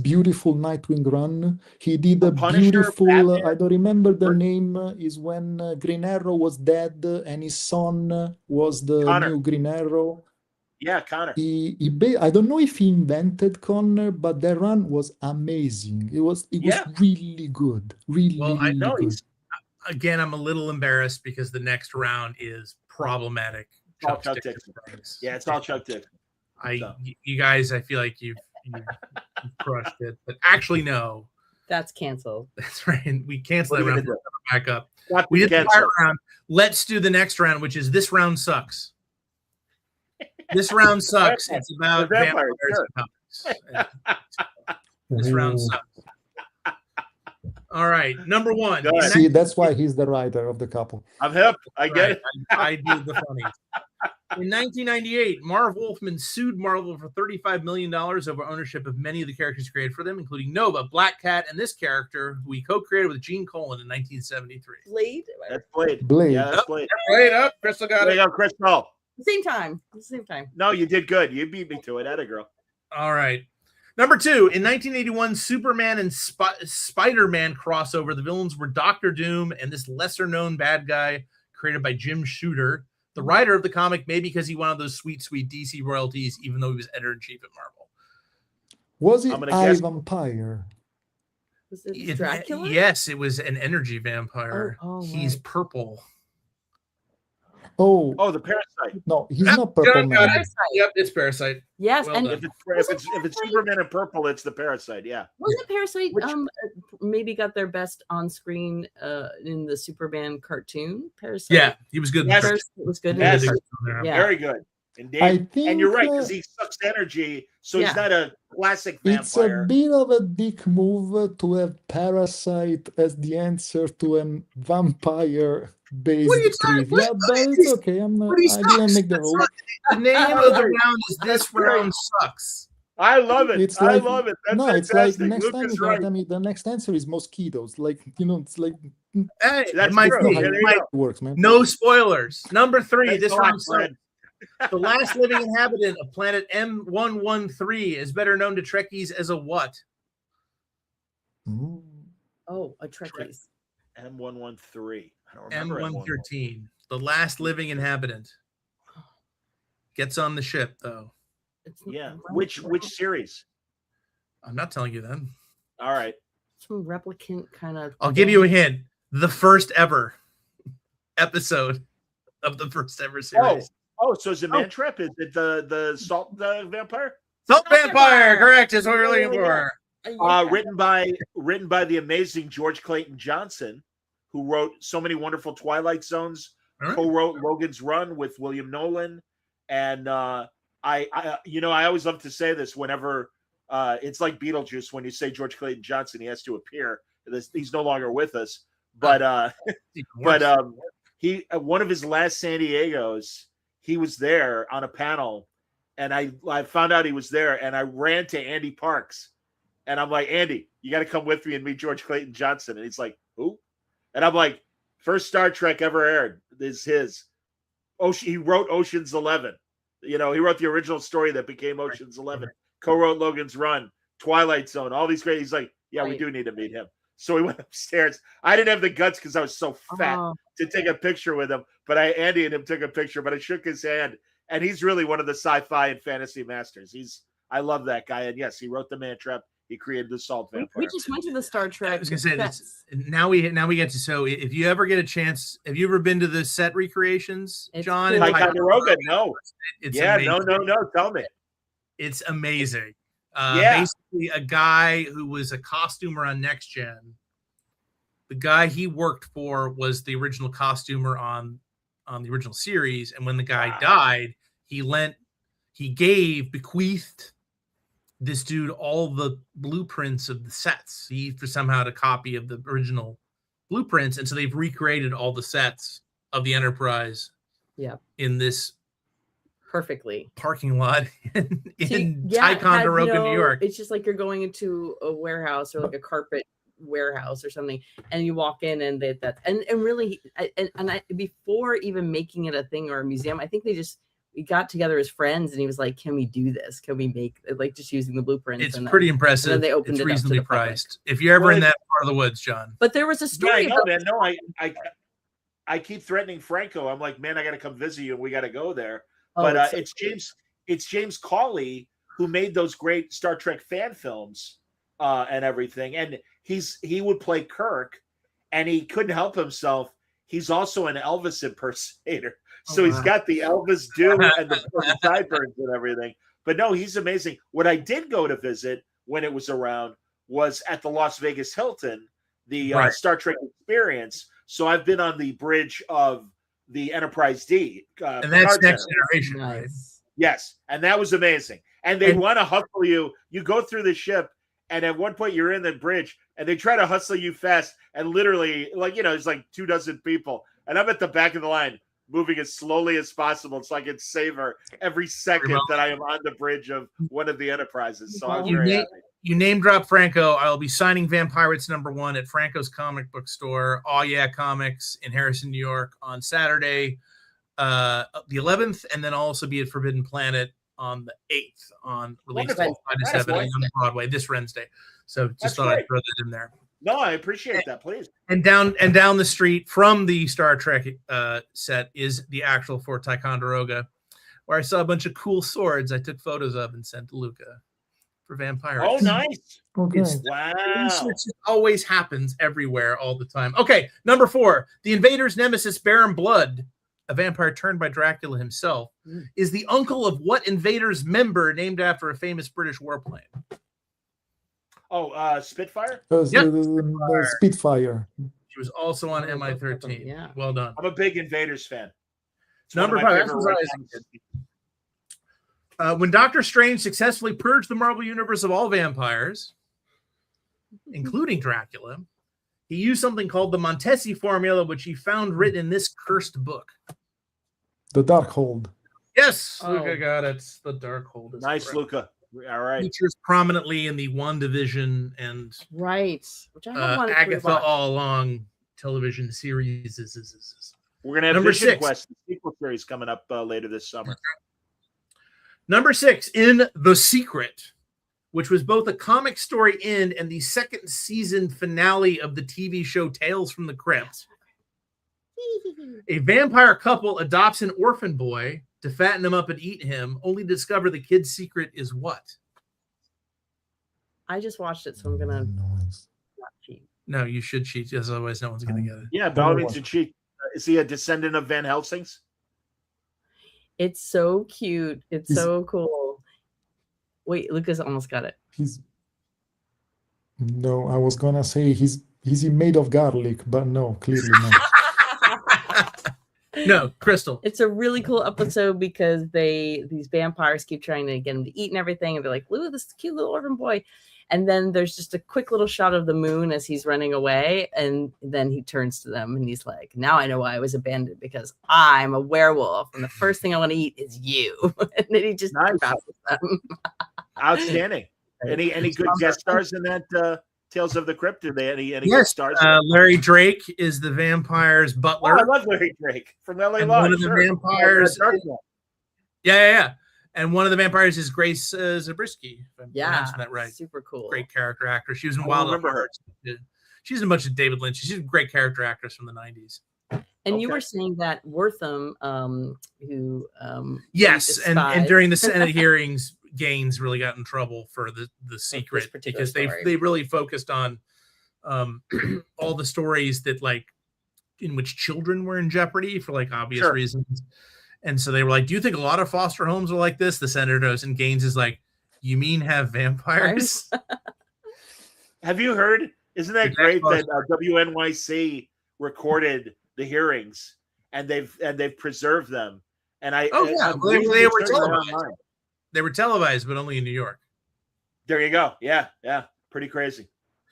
beautiful Nightwing run. He did a beautiful, I don't remember the name, is when Green Arrow was dead and his son was the new Green Arrow. Yeah, Connor. I don't know if he invented Connor, but the run was amazing. It was really good, really good. Again, I'm a little embarrassed because the next round is problematic. Chuck Dixon. Yeah, it's all Chuck Dixon. You guys, I feel like you've crushed it, but actually, no. That's canceled. That's right. We canceled that round. Back up. We did the fire round. Let's do the next round, which is this round sucks. This round sucks. It's about vampires. This round sucks. All right, number one. See, that's why he's the writer of the couple. I'm hip. I get it. I do the funnies. In 1998, Marv Wolfman sued Marvel for $35 million over ownership of many of the characters created for them, including Nova, Black Cat, and this character, who he co-created with Gene Colan in 1973. Blade? That's Blade. Blade. Yeah, that's Blade. Blade up. Crystal got it. Up, Crystal. Same time. No, you did good. You beat me to it. Atta girl. All right. Number two, in 1981, Superman and Spider-Man crossover. The villains were Doctor Doom and this lesser-known bad guy created by Jim Shooter, the writer of the comic, maybe because he wanted those sweet, sweet DC royalties, even though he was editor-in-chief at Marvel. Was it Vampire? Was it Dracula? Yes, it was an energy vampire. He's purple. Oh, the Parasite. No, he's not Purple Man. Yep, it's Parasite. Yes, well and if it's Superman and purple, it's the Parasite. Yeah. Wasn't Parasite maybe got their best on screen in the Superman cartoon? Parasite. Yeah, he was good. Parasite was good. Yes. Yeah. Very good. Indeed. And you're right, because he sucks energy, so he's not a classic vampire. It's a bit of a dick move to have Parasite as the answer to a vampire-based trivia, but it's okay. I didn't make the rule. The name of the round is This Round Sucks. I love it. I love it. That's it's like next time you're gonna tell me the next answer is mosquitoes. Like, it's like hey, that's it works, man. No spoilers. Number three, This Round Sucks. The last living inhabitant of planet M113 is better known to Trekkies as a what? Oh, a Trekkies. M113. I don't remember. M113. The last living inhabitant. Gets on the ship, though. Yeah. Which series? I'm not telling you then. All right. Some replicant kind of. I'll give you a hint. The first ever episode of the first ever series. Oh, so is it Mantrap? Is it the Salt Vampire? Salt Vampire, correct. Is what we're looking for. Written by the amazing George Clayton Johnson, who wrote so many wonderful Twilight Zones. Co-wrote Logan's Run with William Nolan, and I always love to say this whenever it's like Beetlejuice when you say George Clayton Johnson, he has to appear. He's no longer with us, but he one of his last San Diego's. He was there on a panel, and I found out he was there, and I ran to Andy Parks, and I'm like, Andy, you got to come with me and meet George Clayton Johnson. And he's like, who? And I'm like, first Star Trek ever aired is his. He wrote Ocean's 11. He wrote the original story that became Ocean's 11. Co-wrote Logan's Run, Twilight Zone, all these great. He's like, yeah, we do need to meet him. So we went upstairs. I didn't have the guts because I was so fat to take a picture with him. But Andy and him took a picture. But I shook his hand, and he's really one of the sci-fi and fantasy masters. I love that guy. And yes, he wrote the Mantrap. He created the Salt Vampire. We just went to the Star Trek. I was gonna say now we get to. So if you ever get a chance, have you ever been to the set recreations, John? Cool. Ticonderoga? No. No. Tell me. It's amazing. Basically a guy who was a costumer on Next Gen. The guy he worked for was the original costumer on the original series, and when the guy died, he bequeathed this dude all the blueprints of the sets. He somehow had a copy of the original blueprints, and so they've recreated all the sets of the Enterprise. Yeah. In this perfectly parking lot in Ticonderoga, New York. It's just like you're going into a warehouse or like a carpet warehouse or something, and you walk in and really before even making it a thing or a museum, I think we got together as friends and he was like, can we do this? Can we make like just using the blueprints? It's pretty impressive. And then they opened it reasonably up to the priced. If you're ever in that part of the woods, John. But there was a story. Yeah, I know, man. No, I keep threatening Franco. I'm like, man, I got to come visit you and we got to go there. But it's James Cawley who made those great Star Trek fan films and everything. And he would play Kirk and he couldn't help himself. He's also an Elvis impersonator. So he's got the Elvis do and the sideburns and everything. But no, he's amazing. What I did go to visit when it was around was at the Las Vegas Hilton, the Star Trek experience. So I've been on the bridge of the Enterprise D. And that's Next Generation, right? Yes. And that was amazing. And they want to hustle you. You go through the ship, and at one point you're in the bridge, and they try to hustle you fast. And literally, it's like 24 people. And I'm at the back of the line, moving as slowly as possible so I can savor every second that I am on the bridge of one of the Enterprises. So I'm very happy. You name drop Franco. I'll be signing Vampyrates #1 at Franco's comic book store, Aw Yeah Comics in Harrison, New York, on Saturday, the 11th, and then I'll also be at Forbidden Planet on the 8th on release 5 to 7 on Broadway this Wednesday. So just thought I'd throw that in there. No, I appreciate that. Please. And down the street from the Star Trek set is the actual Fort Ticonderoga, where I saw a bunch of cool swords I took photos of and sent to Luca for Vampyrates. Oh, nice. Okay. Wow. Research always happens everywhere all the time. Okay, number 4. The invader's nemesis, Baron Blood, a vampire turned by Dracula himself, is the uncle of what invader's member named after a famous British warplane? Oh, Spitfire? Spitfire. She was also on MI-13. Yeah. Well done. I'm a big Invaders fan. It's number 5. When Doctor Strange successfully purged the Marvel Universe of all vampires, including Dracula, he used something called the Montesi formula, which he found written in this cursed book. The Darkhold. Yes, Luca got it. The Darkhold. Nice, correct. Luca. All right. Features prominently in the WandaVision and which I Agatha All Along television series. We're going to have number Vision 6. Quest, the sequel series coming up later this summer. Number 6, in The Secret, which was both a comic story end and the second season finale of the TV show Tales from the Crypt. A vampire couple adopts an orphan boy to fatten him up and eat him, only to discover the kid's secret is what? I just watched it, so I'm gonna not cheat. No, you should cheat, as otherwise no one's gonna get it. Yeah, by all means, you cheat. Is he a descendant of Van Helsing's? It's so cute. It's so cool. Wait, Lucas almost got it. No, I was gonna say he's made of garlic, but no, clearly not. No, Crystal. It's a really cool episode because these vampires keep trying to get him to eat and everything, and they're like, "Ooh, this cute little orphan boy." And then there's just a quick little shot of the moon as he's running away, and then he turns to them and he's like, "Now I know why I was abandoned, because I'm a werewolf, and the first thing I want to eat is you." And then he just bounces them. Outstanding. Any good guest stars in that Tales of the Crypt? Are they any yes, stars? Larry Drake is the vampire's butler. Oh, I love Larry Drake from LA Law. One of the vampires. Yeah. And one of the vampires is Grace Zabriskie. If I'm pronouncing that right. Super cool. Great character actress. She was in Wild at Heart. She's in a bunch of David Lynch. She's a great character actress from the 90s. And you were saying that Wortham, who yes, and during the Senate hearings, Gaines really got in trouble for the secret because they really focused on all the stories that in which children were in jeopardy for obvious reasons. And so they were like, "Do you think a lot of foster homes are like this?" The senator knows, and Gaines is like, "You mean have vampires?" Have you heard? Isn't that great that WNYC recorded the hearings and they've preserved them? And they were televised. They were televised, but only in New York. There you go. Yeah, pretty crazy.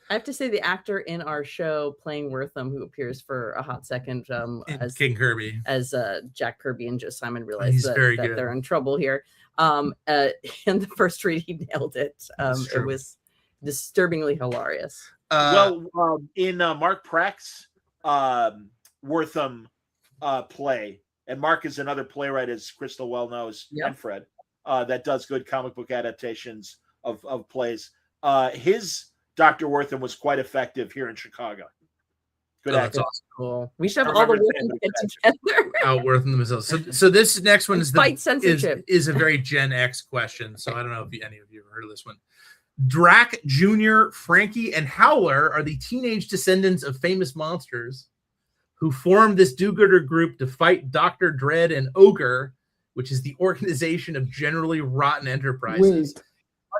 I have to say the actor in our show playing Wortham, who appears for a hot second as King Kirby, as Jack Kirby and Joe Simon realize He's that very good. they're in trouble here. In the first read, he nailed it. It was disturbingly hilarious. In Mark Prack's Wortham play, and Mark is another playwright, as Crystal well knows, and Fred, that does good comic book adaptations of plays. His Dr. Wortham was quite effective here in Chicago. Good that's awesome. Cool. We should have all the Wortham get together. Out Wortham themselves. So this next one is is a very Gen X question. So I don't know if any of you have heard of this one. Drac Jr., Frankie, and Howler are the teenage descendants of famous monsters who formed this do-gooder group to fight Dr. Dread and Ogre, which is the organization of generally rotten enterprises.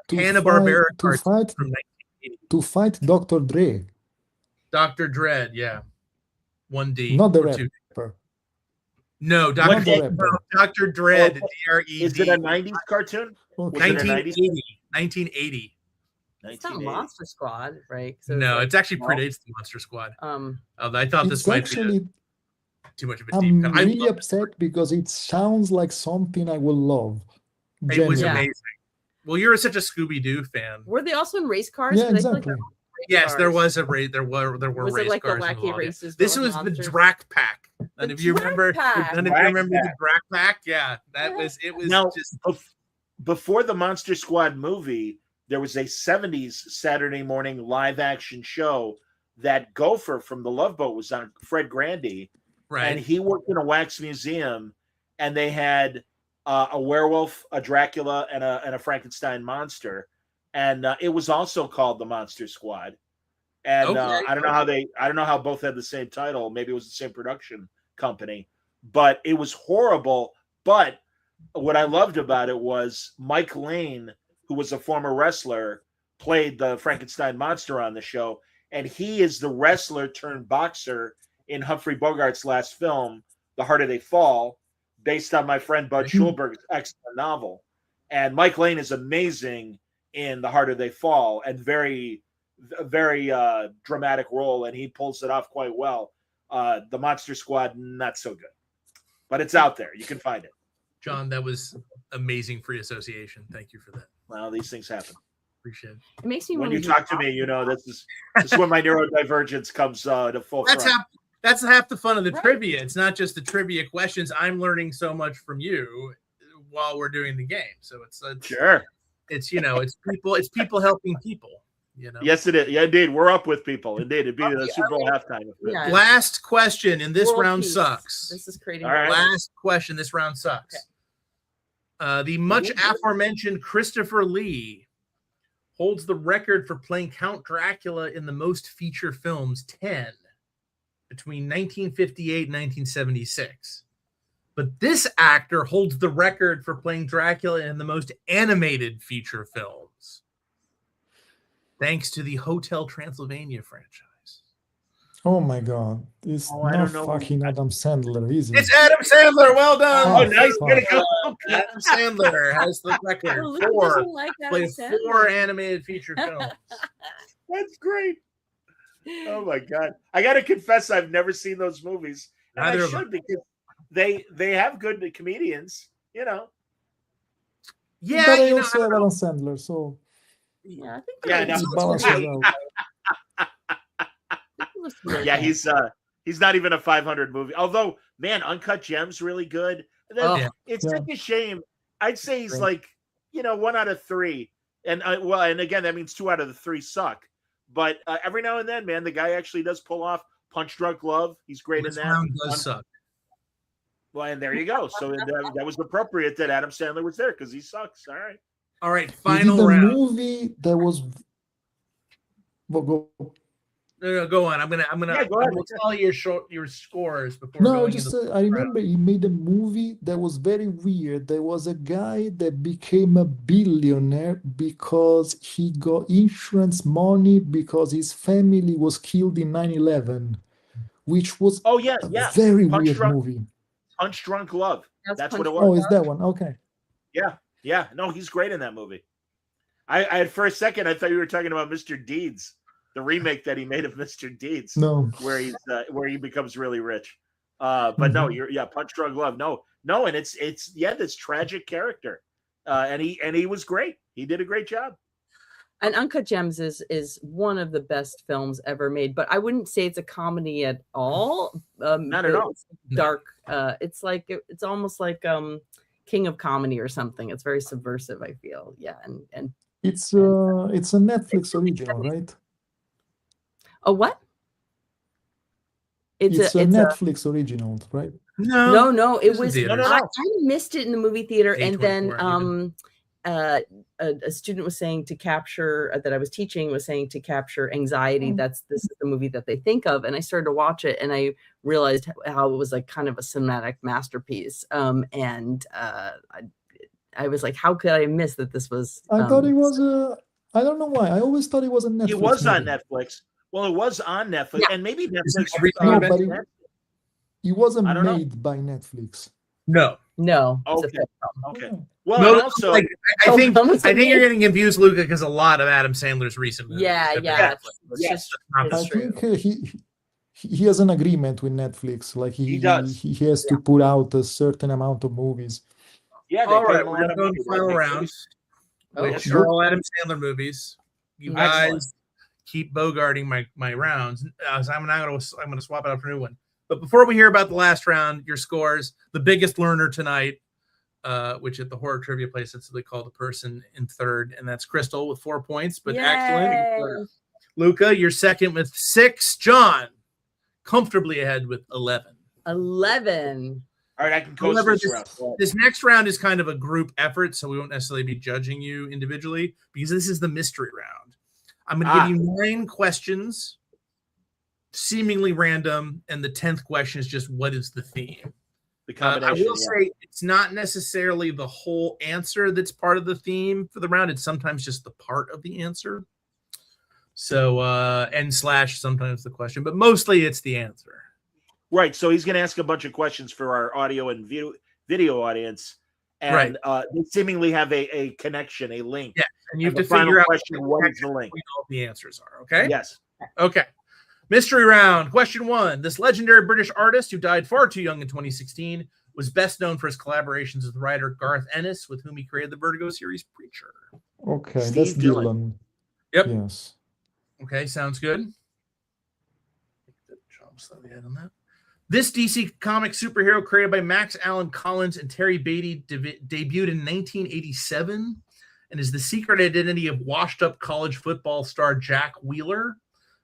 Hanna-Barbera cartoons from 1980. To fight Dr. Dre. Dr. Dread, yeah. 1D. Not the rapper. No, Dr. Dread, D-R-E-D. Is it a 90s cartoon? 1980. It's not Monster Squad, right? So no, it actually predates the Monster Squad. I thought this might be too much of a deep cut. I'm really upset because it sounds like something I will love. It was amazing. Well, you're such a Scooby-Doo fan. Were they also in race cars? Yeah, exactly. Yes, there was a race. There were race like cars. The wacky races. This was the Drac Pack. And if you remember, the Drac Pack, yeah, that was it. Was now, just before the Monster Squad movie, there was a 70s Saturday morning live action show that Gopher from the Love Boat was on, Fred Grandy, right? And he worked in a wax museum, and they had a werewolf, a Dracula, and a Frankenstein monster, and it was also called the Monster Squad. And I don't know how both had the same title. Maybe it was the same production company, but it was horrible. But what I loved about it was Mike Lane, who was a former wrestler, played the Frankenstein monster on the show, and he is the wrestler turned boxer in Humphrey Bogart's last film, The Harder They Fall, based on my friend Bud Schulberg's excellent novel. And Mike Lane is amazing in The Harder They Fall, and very dramatic role, and he pulls it off quite well. The Monster Squad, not so good, but it's out there. You can find it. John, that was amazing free association. Thank you for that. Well, these things happen. Appreciate it. It makes me when you talk to me, you know this is when my neurodivergence comes to full front. That's half the fun of the trivia. It's not just the trivia questions. I'm learning so much from you while we're doing the game. So it's sure. It's it's people helping people. Yes, it is. Yeah, indeed. We're up with people. Indeed, it'd be the Super Bowl halftime. Yeah. Last question, and this World round peace. sucks. This is creating. All right. Last question. This round sucks. Okay. The much aforementioned Christopher Lee holds the record for playing Count Dracula in the most feature films, 10, between 1958 and 1976. But this actor holds the record for playing Dracula in the most animated feature films, thanks to the Hotel Transylvania franchise. Oh my God. It's not fucking Adam Sandler, is it? It's Adam Sandler. Well done. Oh, nice. Way to go. Adam Sandler has the record. Played 4 animated feature films. That's great. Oh my God. I got to confess, I've never seen those movies. And I should, because they have good comedians, Yeah. But I also have Adam Sandler, so. Yeah, I think balance out. Yeah, he's not even a 500 movie. Although, man, Uncut Gems really good. It's such a shame. I'd say he's like, 1 out of 3. And and again, that means 2 out of the 3 suck. But every now and then, man, the guy actually does pull off Punch Drunk Love. He's great in that. Round does suck. Well, and there you go. So that was appropriate that Adam Sandler was there because he sucks. All right. All right, final round. The movie that was. No, go on. I'm gonna tell you your scores before. No, I remember he made a movie that was very weird. There was a guy that became a billionaire because he got insurance money because his family was killed in 9/11, which was a very weird movie. Punch Drunk Love. That's what it was. Oh, is that one? Okay. Yeah. No, he's great in that movie. I for a second I thought you were talking about Mr. Deeds, the remake that he made of Mr. Deeds, No. where he becomes really rich. But no, Punch Drunk Love. No, and it's this tragic character, and he was great. He did a great job. And Uncut Gems is one of the best films ever made, but I wouldn't say it's a comedy at all. Not at all. It's dark. It's almost like King of Comedy or something. It's very subversive, I feel. Yeah, and it's a Netflix original, right? A what? It's a Netflix original, right? No. It was. I missed it in the movie theater, and then a student was saying that I was teaching was saying to capture anxiety. This is the movie that they think of, and I started to watch it, and I realized how it was like kind of a cinematic masterpiece. I was like, how could I miss that? This was. I thought it was I don't know why. I always thought it was a Netflix. It was on movie. Netflix. Well, it was on Netflix, and maybe Netflix. No, but it wasn't made by Netflix. No. Okay. Well, no, also, I think you're getting confused, Luca, because a lot of Adam Sandler's recent movies. Yeah. I think he has an agreement with Netflix. Like he does. He has to put out a certain amount of movies. Yeah. All right, we're going to go to final rounds, which are all Adam Sandler movies. You guys keep bogarting my rounds. So I'm going to swap it out for a new one. But before we hear about the last round, your scores, the biggest learner tonight, which at the horror trivia place, that's what they call the person in third, and that's Crystal with 4 points. But excellent. Luca, you're second with 6. John, comfortably ahead with 11. 11. All right, I can coach this round. This next round is kind of a group effort, so we won't necessarily be judging you individually because this is the mystery round. I'm going to give you 9 questions, seemingly random, and the 10th question is just what is the theme. The combination. I will say it's not necessarily the whole answer that's part of the theme for the round. It's sometimes just the part of the answer. So and / sometimes the question, but mostly it's the answer. Right. So he's going to ask a bunch of questions for our audio and video audience, and they seemingly have a connection, a link. Yeah, and you have to figure out what is the link. All the answers are okay. Yes. Okay. Mystery round. Question 1. This legendary British artist who died far too young in 2016 was best known for his collaborations with writer Garth Ennis, with whom he created the Vertigo series Preacher. Okay, Steve that's Dillon. Yep. Yes. Okay, sounds good. Slightly ahead on that. This DC comic superhero created by Max Allan Collins and Terry Beatty debuted in 1987 and is the secret identity of washed-up college football star Jack Wheeler,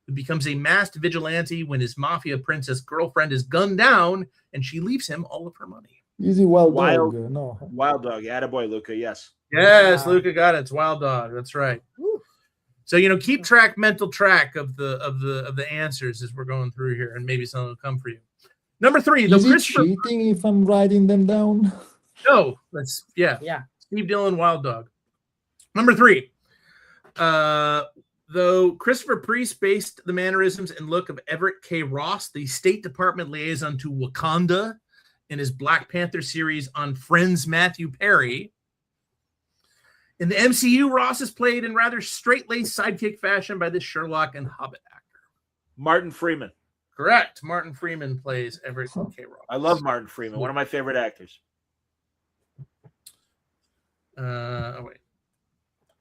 who becomes a masked vigilante when his mafia princess girlfriend is gunned down and she leaves him all of her money. Easy Wild Dog. No. Wild Dog. Attaboy, Luca. Yes. Yes, Luca got it. It's Wild Dog. That's right. Woo. So, keep mental track of the answers as we're going through here, and maybe some will come for you. Number 3. Is it cheating if I'm writing them down? No. Yeah. Steve Dillon, Wild Dog. Number 3. Though Christopher Priest based the mannerisms and look of Everett K. Ross, the State Department liaison to Wakanda, in his Black Panther series on Friends Matthew Perry. In the MCU, Ross is played in rather straight-laced sidekick fashion by this Sherlock and Hobbit actor. Martin Freeman. Correct. Martin Freeman plays Everett K. Ross. I love Martin Freeman. One of my favorite actors. Wait.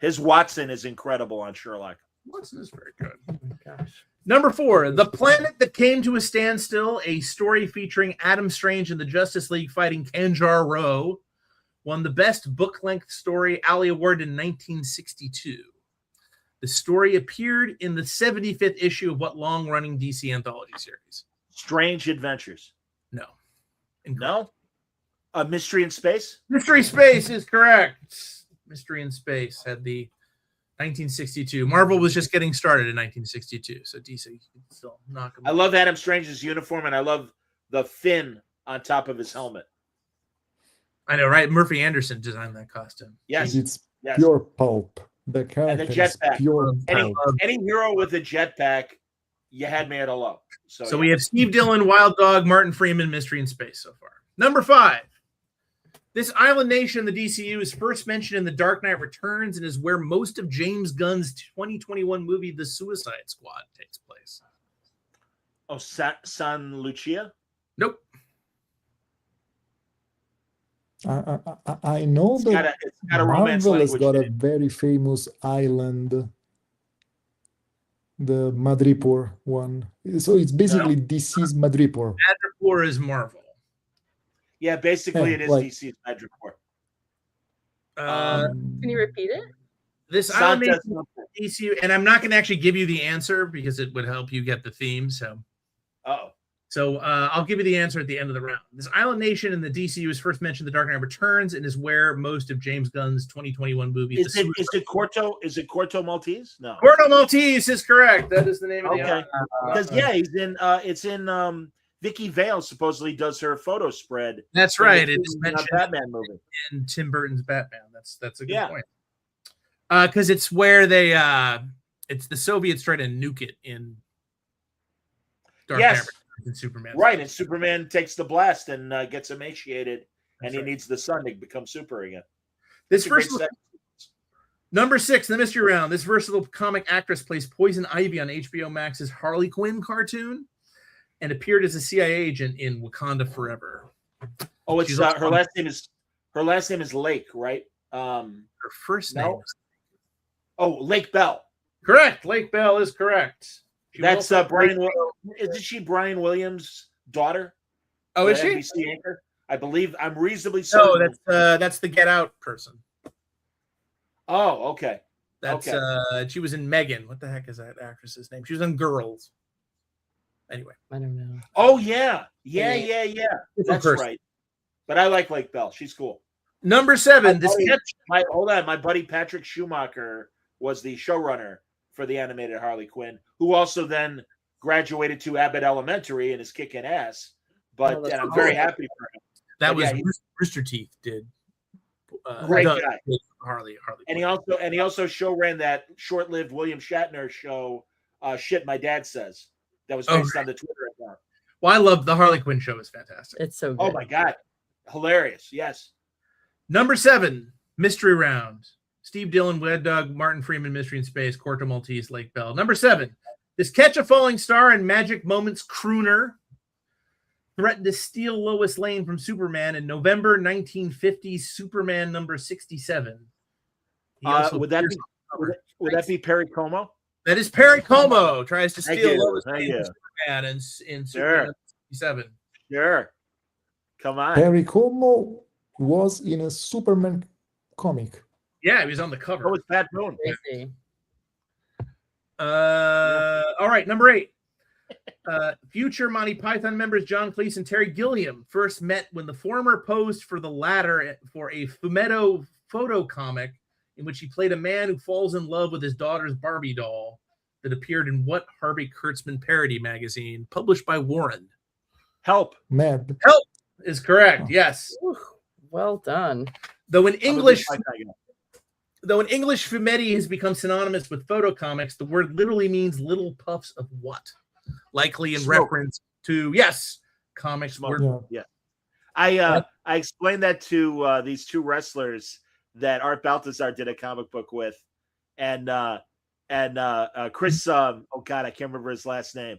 His Watson is incredible on Sherlock. Watson is very good. Oh my gosh. Number 4, The Planet That Came to a Standstill, a story featuring Adam Strange and the Justice League fighting Kanjar Ro, won the Best Book-Length Story Alley Award in 1962. The story appeared in the 75th issue of what long-running DC anthology series? Strange Adventures. No. No? Mystery in Space? Mystery Space is correct. Mystery in Space had the 1962. Marvel was just getting started in 1962, so DC could still knock him. I love Adam Strange's uniform, and I love the fin on top of his helmet. I know, right? Murphy Anderson designed that costume. Yes. It's pure pulp. The character and the jetpack. Pure any hero with a jetpack, you had me at hello. So we have Steve Dillon, Wild Dog, Martin Freeman, Mystery in Space so far. Number 5. This island nation in the DCU is first mentioned in The Dark Knight Returns and is where most of James Gunn's 2021 movie, The Suicide Squad, takes place. Oh, San Lucia? Nope. I know It's that got a romance Marvel has language got in a it. very famous island, the Madripoor one. So it's basically DC's Madripoor. Madripoor is Marvel. Yeah, basically Yeah, it is like- DC's Madripoor. Can you repeat it? This island Santa nation DCU, and I'm not going to actually give you the answer because it would help you get the theme. So I'll give you the answer at the end of the round. This island nation in the DCU is first mentioned in The Dark Knight Returns and is where most of James Gunn's 2021 movie Is it Corto? Is it Corto Maltese? No. Corto Maltese is correct. That is the name of the Okay. island. Because he's in. It's in. Vicky Vale supposedly does her photo spread. That's right. It is in the mentioned Batman movie. in Tim Burton's Batman. That's a good Yeah. point. Because it's where they it's the Soviets try to nuke it in Dark Knight Returns and Superman. Right, and Superman takes the blast and gets emaciated, and That's he right. needs the sun to become super again. This It's a great versatile, set. number 6 in the mystery round. This versatile comic actress plays Poison Ivy on HBO Max's Harley Quinn cartoon, and appeared as a CIA agent in Wakanda Forever. Oh, it's She's also her last name is Lake, right? Her first No. name. Oh, Lake Bell. Correct. Lake Bell is correct. She That's also Brian. played- Isn't she Brian Williams' daughter? Oh, is The she? NBC anchor? I believe. I'm reasonably certain. No, that's the Get Out person. Oh, okay. That's she was in Megan. What the heck is that actress's name? She was in Girls. Anyway, I don't know. Oh yeah. Yeah. That's person. right. But I like Lake Bell. She's cool. number 7. This Hold on. My buddy Patrick Schumacher was the showrunner for the animated Harley Quinn, who also then graduated to Abbott Elementary and is kicking ass. But that's and I'm cool. very happy for him. that but was yeah, Rooster Teeth did. Great Doug guy. did Harley. And he also show ran that short-lived William Shatner show, Shit My Dad Says. That was based on the Twitter account. Well, I love the Harley Quinn show. Is fantastic. It's so good. Oh my God. Hilarious. Yes. Number 7, mystery round. Steve Dillon, Wed Dog, Martin Freeman, Mystery in Space, Corto Maltese, Lake Bell. Number 7, this Catch a Falling Star and Magic Moments crooner threatened to steal Lois Lane from Superman in November 1950's Superman number 67. He also Would that be Perry Como? That is Perry Como tries to Thank steal you. Lois Thank Lane you. from Superman in Sure. Superman 67. Sure. Come on. Perry Como was in a Superman comic. Yeah, he was on the cover. Oh, it's Pat Boone. Crazy. All right, number 8. Future Monty Python members John Cleese and Terry Gilliam first met when the former posed for the latter for a Fumetto photo comic in which he played a man who falls in love with his daughter's Barbie doll that appeared in What Harvey Kurtzman parody magazine published by Warren. Help. Mad. Help is correct. Yes. Whew, well done. Though in I'm a big English, Python guy. fumetti has become synonymous with photo comics, the word literally means little puffs of what? Likely in Smoke. reference to comics. Smoke. Word. Yeah. I explained that to these two wrestlers that Art Baltazar did a comic book with, and Chris. Oh God, I can't remember his last name,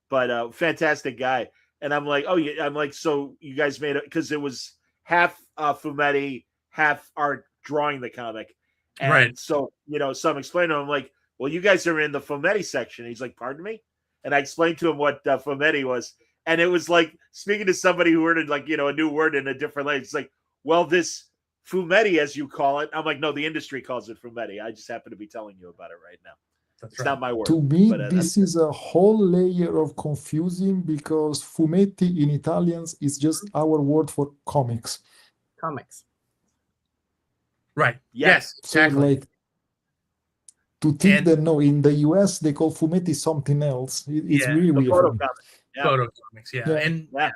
but fantastic guy. And I'm like, oh yeah, I'm like, so you guys made it because it was half Fumetti, half Art drawing the comic, and Right. so so I'm explaining to him like, well, you guys are in the Fumetti section. He's like, pardon me, and I explained to him what Fumetti was. And it was like speaking to somebody who heard like, a new word in a different language. It's like, well, this fumetti, as you call it. I'm like, no, the industry calls it fumetti. I just happen to be telling you about it right now. That's It's right. not my word. To me, but, this is a whole layer of confusing because fumetti in Italians is just our word for comics. Comics. Right. Yes. Yes. Exactly. So like to think And- that no, in the US they call fumetti something else. It's Yeah, really The weird. photo for me. comic. Yeah. Photo comics. Yeah. Yeah. And Yeah.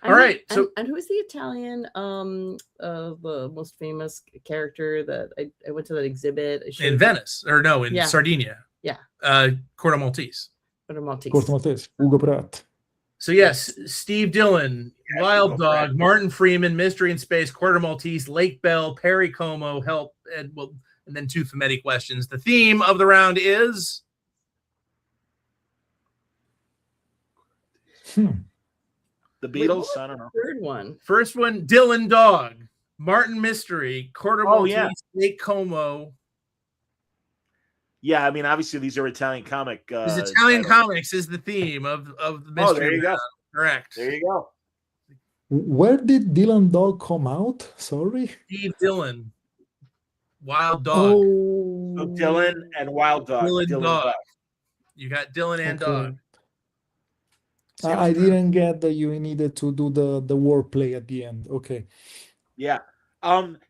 All right, so- and who is the Italian the most famous character that I went to that exhibit? I in showed- Venice, or no, in Yeah. Sardinia. Yeah. Corto Maltese. What a Maltese. Corto Maltese, Ugo Pratt. So yes, Steve Dillon, Yeah, Wild Google Dog, Brad. Martin Freeman, Mystery in Space, Quarter Maltese, Lake Bell, Perry Como, Help, and then 2 thematic questions. The theme of the round is The Wait, what Beatles. was I don't know. the third one? first one, Dylan Dog, Martin Mystery, Quarter Oh, Maltese, yeah. Lake Como. Yeah, I mean, obviously these are Italian comic. Because Italian titles. comics is the theme of the mystery. Oh, there you go. Correct. There you go. Where did Dylan Dog come out? Sorry. Steve Dillon, Wild Dog, Oh, So Dylan and Wild Dog. Dylan Dog. Dog. You got Dylan and okay. Dog. I didn't get that you needed to do the wordplay at the end. Okay. Yeah.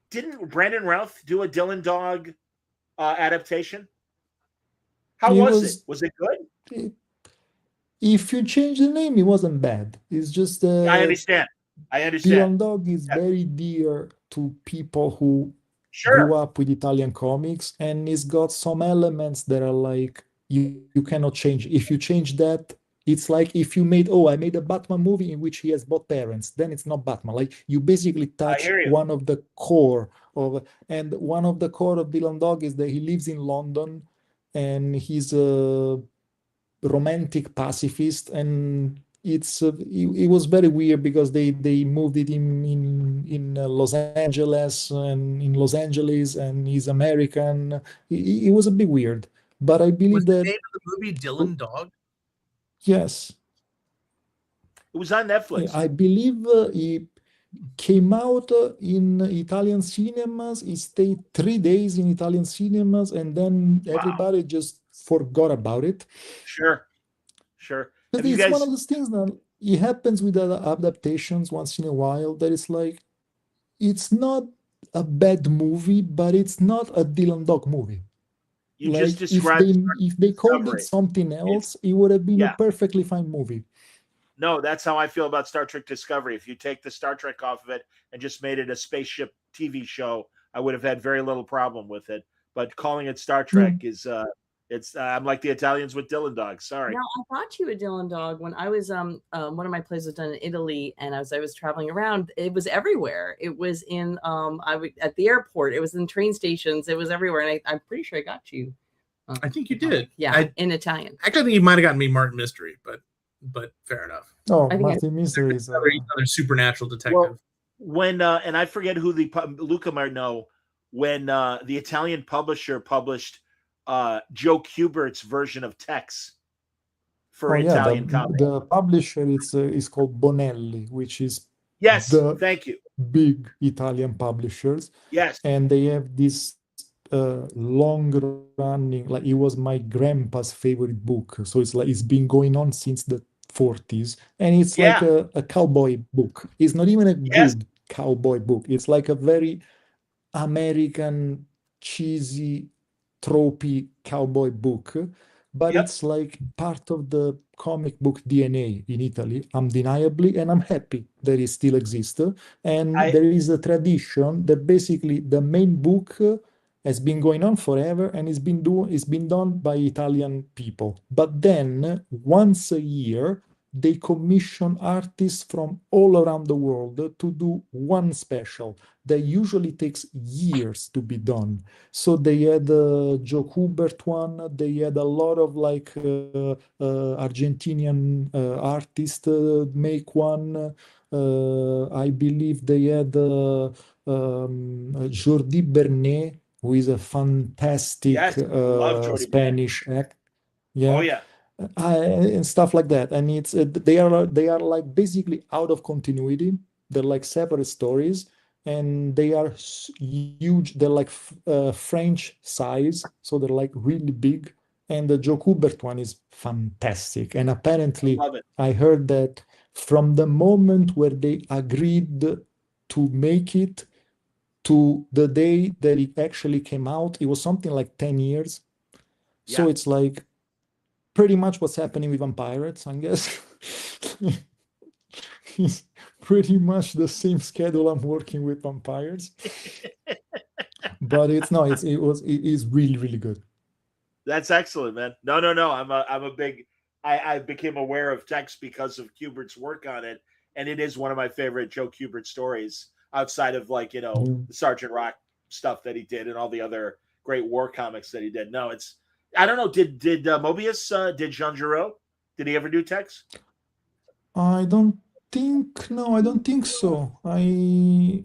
Didn't Brandon Routh do a Dylan Dog adaptation? How was it? Was it good? If you change the name, it wasn't bad. It's just I understand. Dylan Dog is very dear to people who grew up with Italian comics, and it's got some elements that are like you cannot change. If you change that, it's like if you I made a Batman movie in which he has both parents, then it's not Batman. Like you basically touch one of the core of Dylan Dog is that he lives in London and he's a romantic pacifist, and it was very weird because they moved it in Los Angeles, and in Los Angeles, and he's American. It was a bit weird, but I believe the name of the movie Dylan Dog? Yes, it was on Netflix. I believe it came out in Italian cinemas. It stayed 3 days in Italian cinemas, and then everybody just forgot about it. Sure. But it's one of those things that it happens with other adaptations once in a while, that it's like, it's not a bad movie, but it's not a Dylan Dog movie. You like just described if they called it something else, it would have been a perfectly fine movie. No, that's how I feel about Star Trek Discovery. If you take the Star Trek off of it and just made it a spaceship TV show, I would have had very little problem with it. But calling it Star Trek is I'm like the Italians with Dylan Dog. Sorry. Now, I brought you a Dylan Dog when I was one of my plays was done in Italy, and as I was traveling around, it was everywhere. It was in at the airport, it was in train stations, it was everywhere, and I'm pretty sure I got you. I think you did. Yeah, in Italian. Actually, I think you might have gotten me Martin Mystery, but fair enough. Oh, Martin Mystery is another supernatural detective. Well, when and I forget who Luca might know, when the Italian publisher published Joe Kubert's version of Tex for Italian comics. The publisher is called Bonelli, which is thank you, big Italian publishers. Yes, and they have this long running, like it was my grandpa's favorite book, so it's been going on since the 40s, and it's like a cowboy book. It's not even a good cowboy book. It's like a very American cheesy tropey cowboy book, but it's like part of the comic book DNA in Italy, undeniably, and I'm happy that it still exists. And there is a tradition that basically the main book has been going on forever, and it's been done by Italian people. But then once a year, they commission artists from all around the world to do one special that usually takes years to be done. So they had Joe Kubert one, they had a lot of like Argentinian artists make one. I believe they had Jordi Bernet, who is a fantastic Spanish actor. And stuff like that, and it's they are like basically out of continuity. They're like separate stories, and they are huge. They're like French size, so they're like really big. And the Joe Kubert one is fantastic. And apparently, I heard that from the moment where they agreed to make it to the day that it actually came out, it was something like 10 years. So it's like pretty much what's happening with Vampyrates, I guess. It's pretty much the same schedule I'm working with Vampires. But it is really, really good. That's excellent, man. No. I'm a big I became aware of Tex because of Kubert's work on it, and it is one of my favorite Joe Kubert stories outside of like the Sergeant Rock stuff that he did and all the other great war comics that he did. No, it's I don't know. Did Mobius did Jean Giraud? Did he ever do Tex? I don't think no, I don't think so. I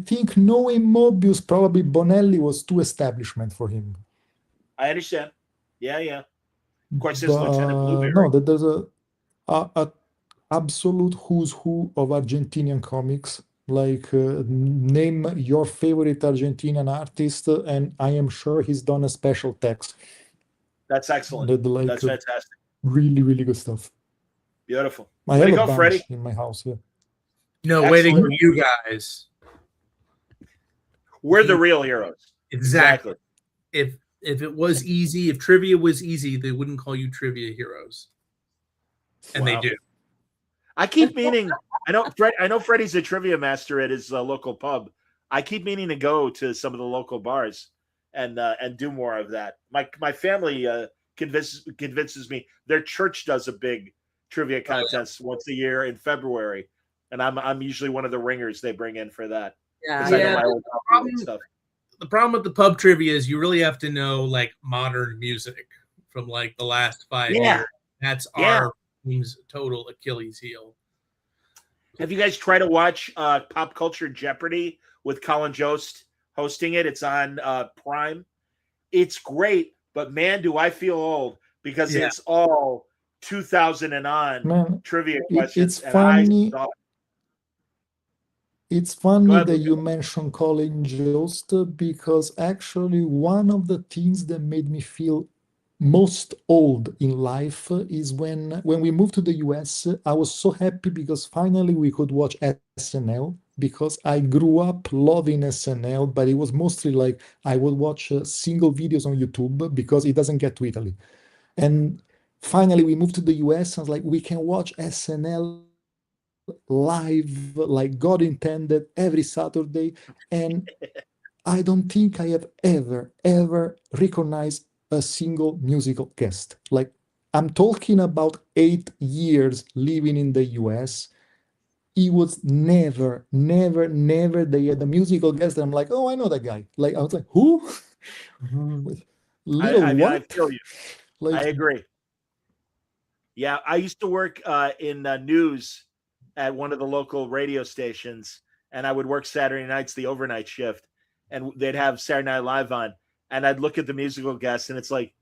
think knowing Mobius, probably Bonelli was too establishment for him. I understand. Yeah. Of course, there's Lieutenant But Blueberry. no, that there's a absolute who's who of Argentinian comics. Like name your favorite Argentinian artist, and I am sure he's done a special text. That's excellent. That like That's fantastic. really, really good stuff. Beautiful. I Way to have go, a bunch Freddie. in my house. Yeah. No, way to go, Excellent. you guys. We're the real heroes. Exactly. If it was easy, if trivia was easy, they wouldn't call you trivia heroes. And Wow. they do. I keep meaning. I know Freddie's a trivia master at his local pub. I keep meaning to go to some of the local bars and do more of that. My family convinces me. Their church does a big trivia contest once a year in February, and I'm usually one of the ringers they bring in for that. Yeah. I know my old hobby and stuff. The problem with the pub trivia is you really have to know like modern music from like the last 5 years. That's our team's total Achilles heel. Have you guys tried to watch Pop Culture Jeopardy with Colin Jost hosting it? It's on Prime. It's great, but man, do I feel old because it's all 2000 and on trivia questions. It's funny. It's funny ahead, that you mentioned Colin Jost because actually one of the things that made me feel most old in life is when we moved to the US. I was so happy because finally we could watch SNL because I grew up loving SNL, but it was mostly like I would watch single videos on YouTube because it doesn't get to Italy. And finally we moved to the US and I was like, we can watch SNL live like God intended every Saturday. And I don't think I have ever recognized a single musical guest. Like I'm talking about 8 years living in the US. It was never they had a musical guest that I'm like, oh, I know that guy. Like I was like, who? I feel you. Like, I agree. Yeah, I used to work in news at one of the local radio stations, and I would work Saturday nights, the overnight shift, and they'd have Saturday Night Live on, and I'd look at the musical guests, and it's like,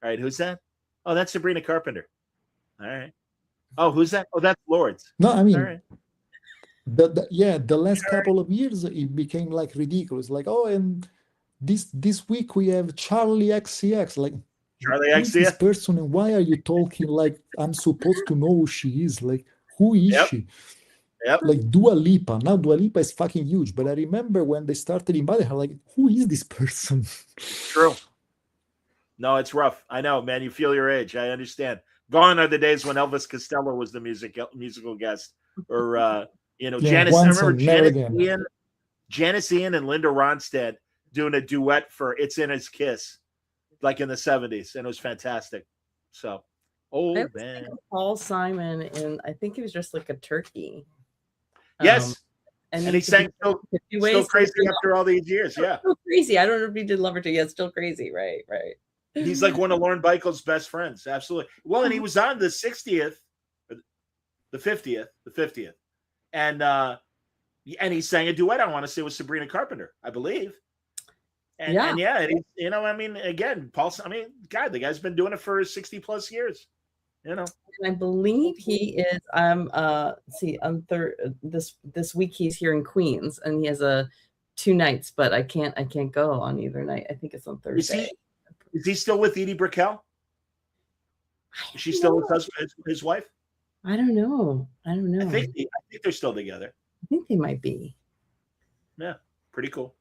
all right, who's that? Oh, that's Sabrina Carpenter. All right. Oh, who's that? Oh, that's Lords. No, I mean, all right. the last couple of years it became like ridiculous. Like, oh, and this week we have Charlie XCX. Like, Charlie who's this XCX? person, and why are you talking like I'm supposed to know who she is? Like, who is she? Yep. Like Dua Lipa. Now Dua Lipa is fucking huge, but I remember when they started inviting her, like, who is this person? True. No, it's rough. I know, man. You feel your age. I understand. Gone are the days when Elvis Costello was the musical guest, or Janice. I remember Janice Ian and Linda Ronstadt doing a duet for "It's in His Kiss," like in the '70s, and it was fantastic. So, man, Paul Simon, and I think he was just like a turkey. Yes, and he sang still crazy after all these years. Yeah, still crazy. I don't know if he did Lover to Yet. Still crazy, right? He's like one of Lauren Baichel's best friends. Absolutely. Well, and he was on the 60th, the 50th, and he sang a duet. I want to say with Sabrina Carpenter, I believe. And I mean, again, Paul. I mean, God, the guy's been doing it for 60 plus years. And I believe he is. This week he's here in Queens, and he has 2 nights, but I can't go on either night. I think it's on Thursday. Is he still with Edie Brickell? Is she still his wife? I don't know. I think they're still together. I think they might be. Yeah, pretty cool.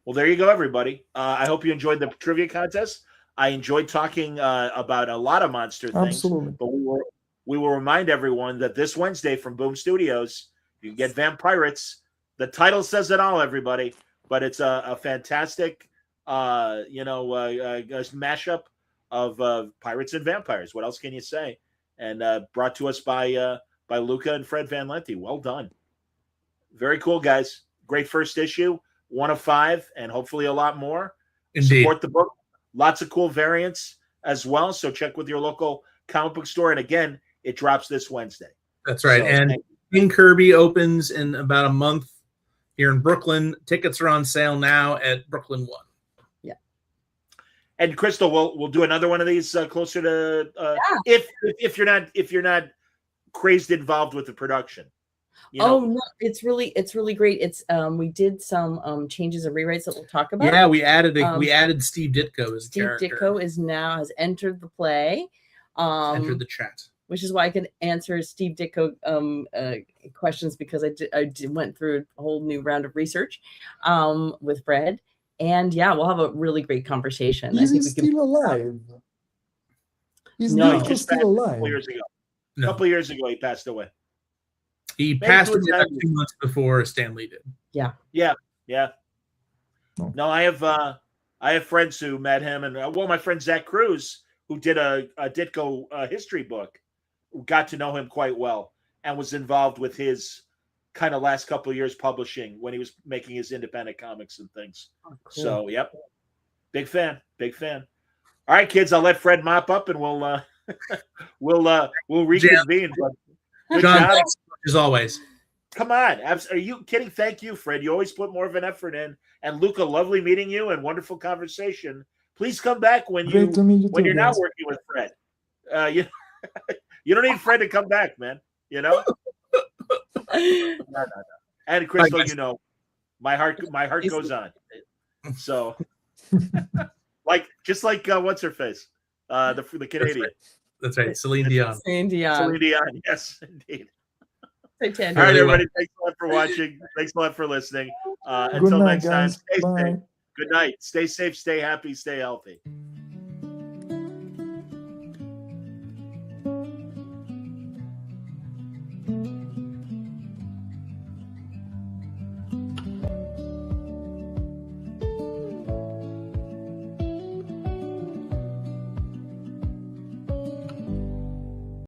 Well, there you go, everybody. I hope you enjoyed the trivia contest. I enjoyed talking about a lot of monster things. Absolutely. But we will remind everyone that this Wednesday from Boom Studios, you can get Vampyrates. The title says it all, everybody. But it's a fantastic, mashup of Pirates and Vampires. What else can you say? And brought to us by Luca and Fred Van Lente. Well done. Very cool, guys. Great first issue, 1 of 5, and hopefully a lot more. Indeed. Support the book. Lots of cool variants as well. So check with your local comic book store. And again, it drops this Wednesday. That's right. So, and King Kirby opens in about a month here in Brooklyn. Tickets are on sale now at Brooklyn 1. Yeah. And Crystal, we'll do another one of these closer to if you're not crazed involved with the production. No, it's really great. It's we did some changes and rewrites that we'll talk about. Yeah, we added Steve Ditko as Steve character. Ditko has entered the play. Entered the chat. Which is why I can answer Steve Ditko questions, because I went through a whole new round of research with Fred. And yeah, we'll have a really great conversation. Is he still alive? Is Ditko still alive? A couple years ago, he passed away. He passed away about 2 months before Stan Lee did. Yeah. No, I have friends who met him, and my friend Zach Cruz, who did a Ditko history book, got to know him quite well and was involved with his kind of last couple of years publishing when he was making his independent comics and things. Oh, cool. So, yep, big fan. All right, kids, I'll let Fred mop up, and we'll reconvene. But good John, job. thanks as always. Come on. Are you kidding? Thank you, Fred. You always put more of an effort in. And Luca, lovely meeting you and wonderful conversation. Please come back when you're not working with Fred. You don't need Fred to come back, man. No. And Crystal, my heart goes on. So, just like what's her face, the Canadian. That's right. Celine Dion. Celine Dion. Yes, indeed. All right, everybody. Thanks a lot for watching. Thanks a lot for listening. Until next time, stay safe. Good night. Stay safe. Stay happy. Stay healthy.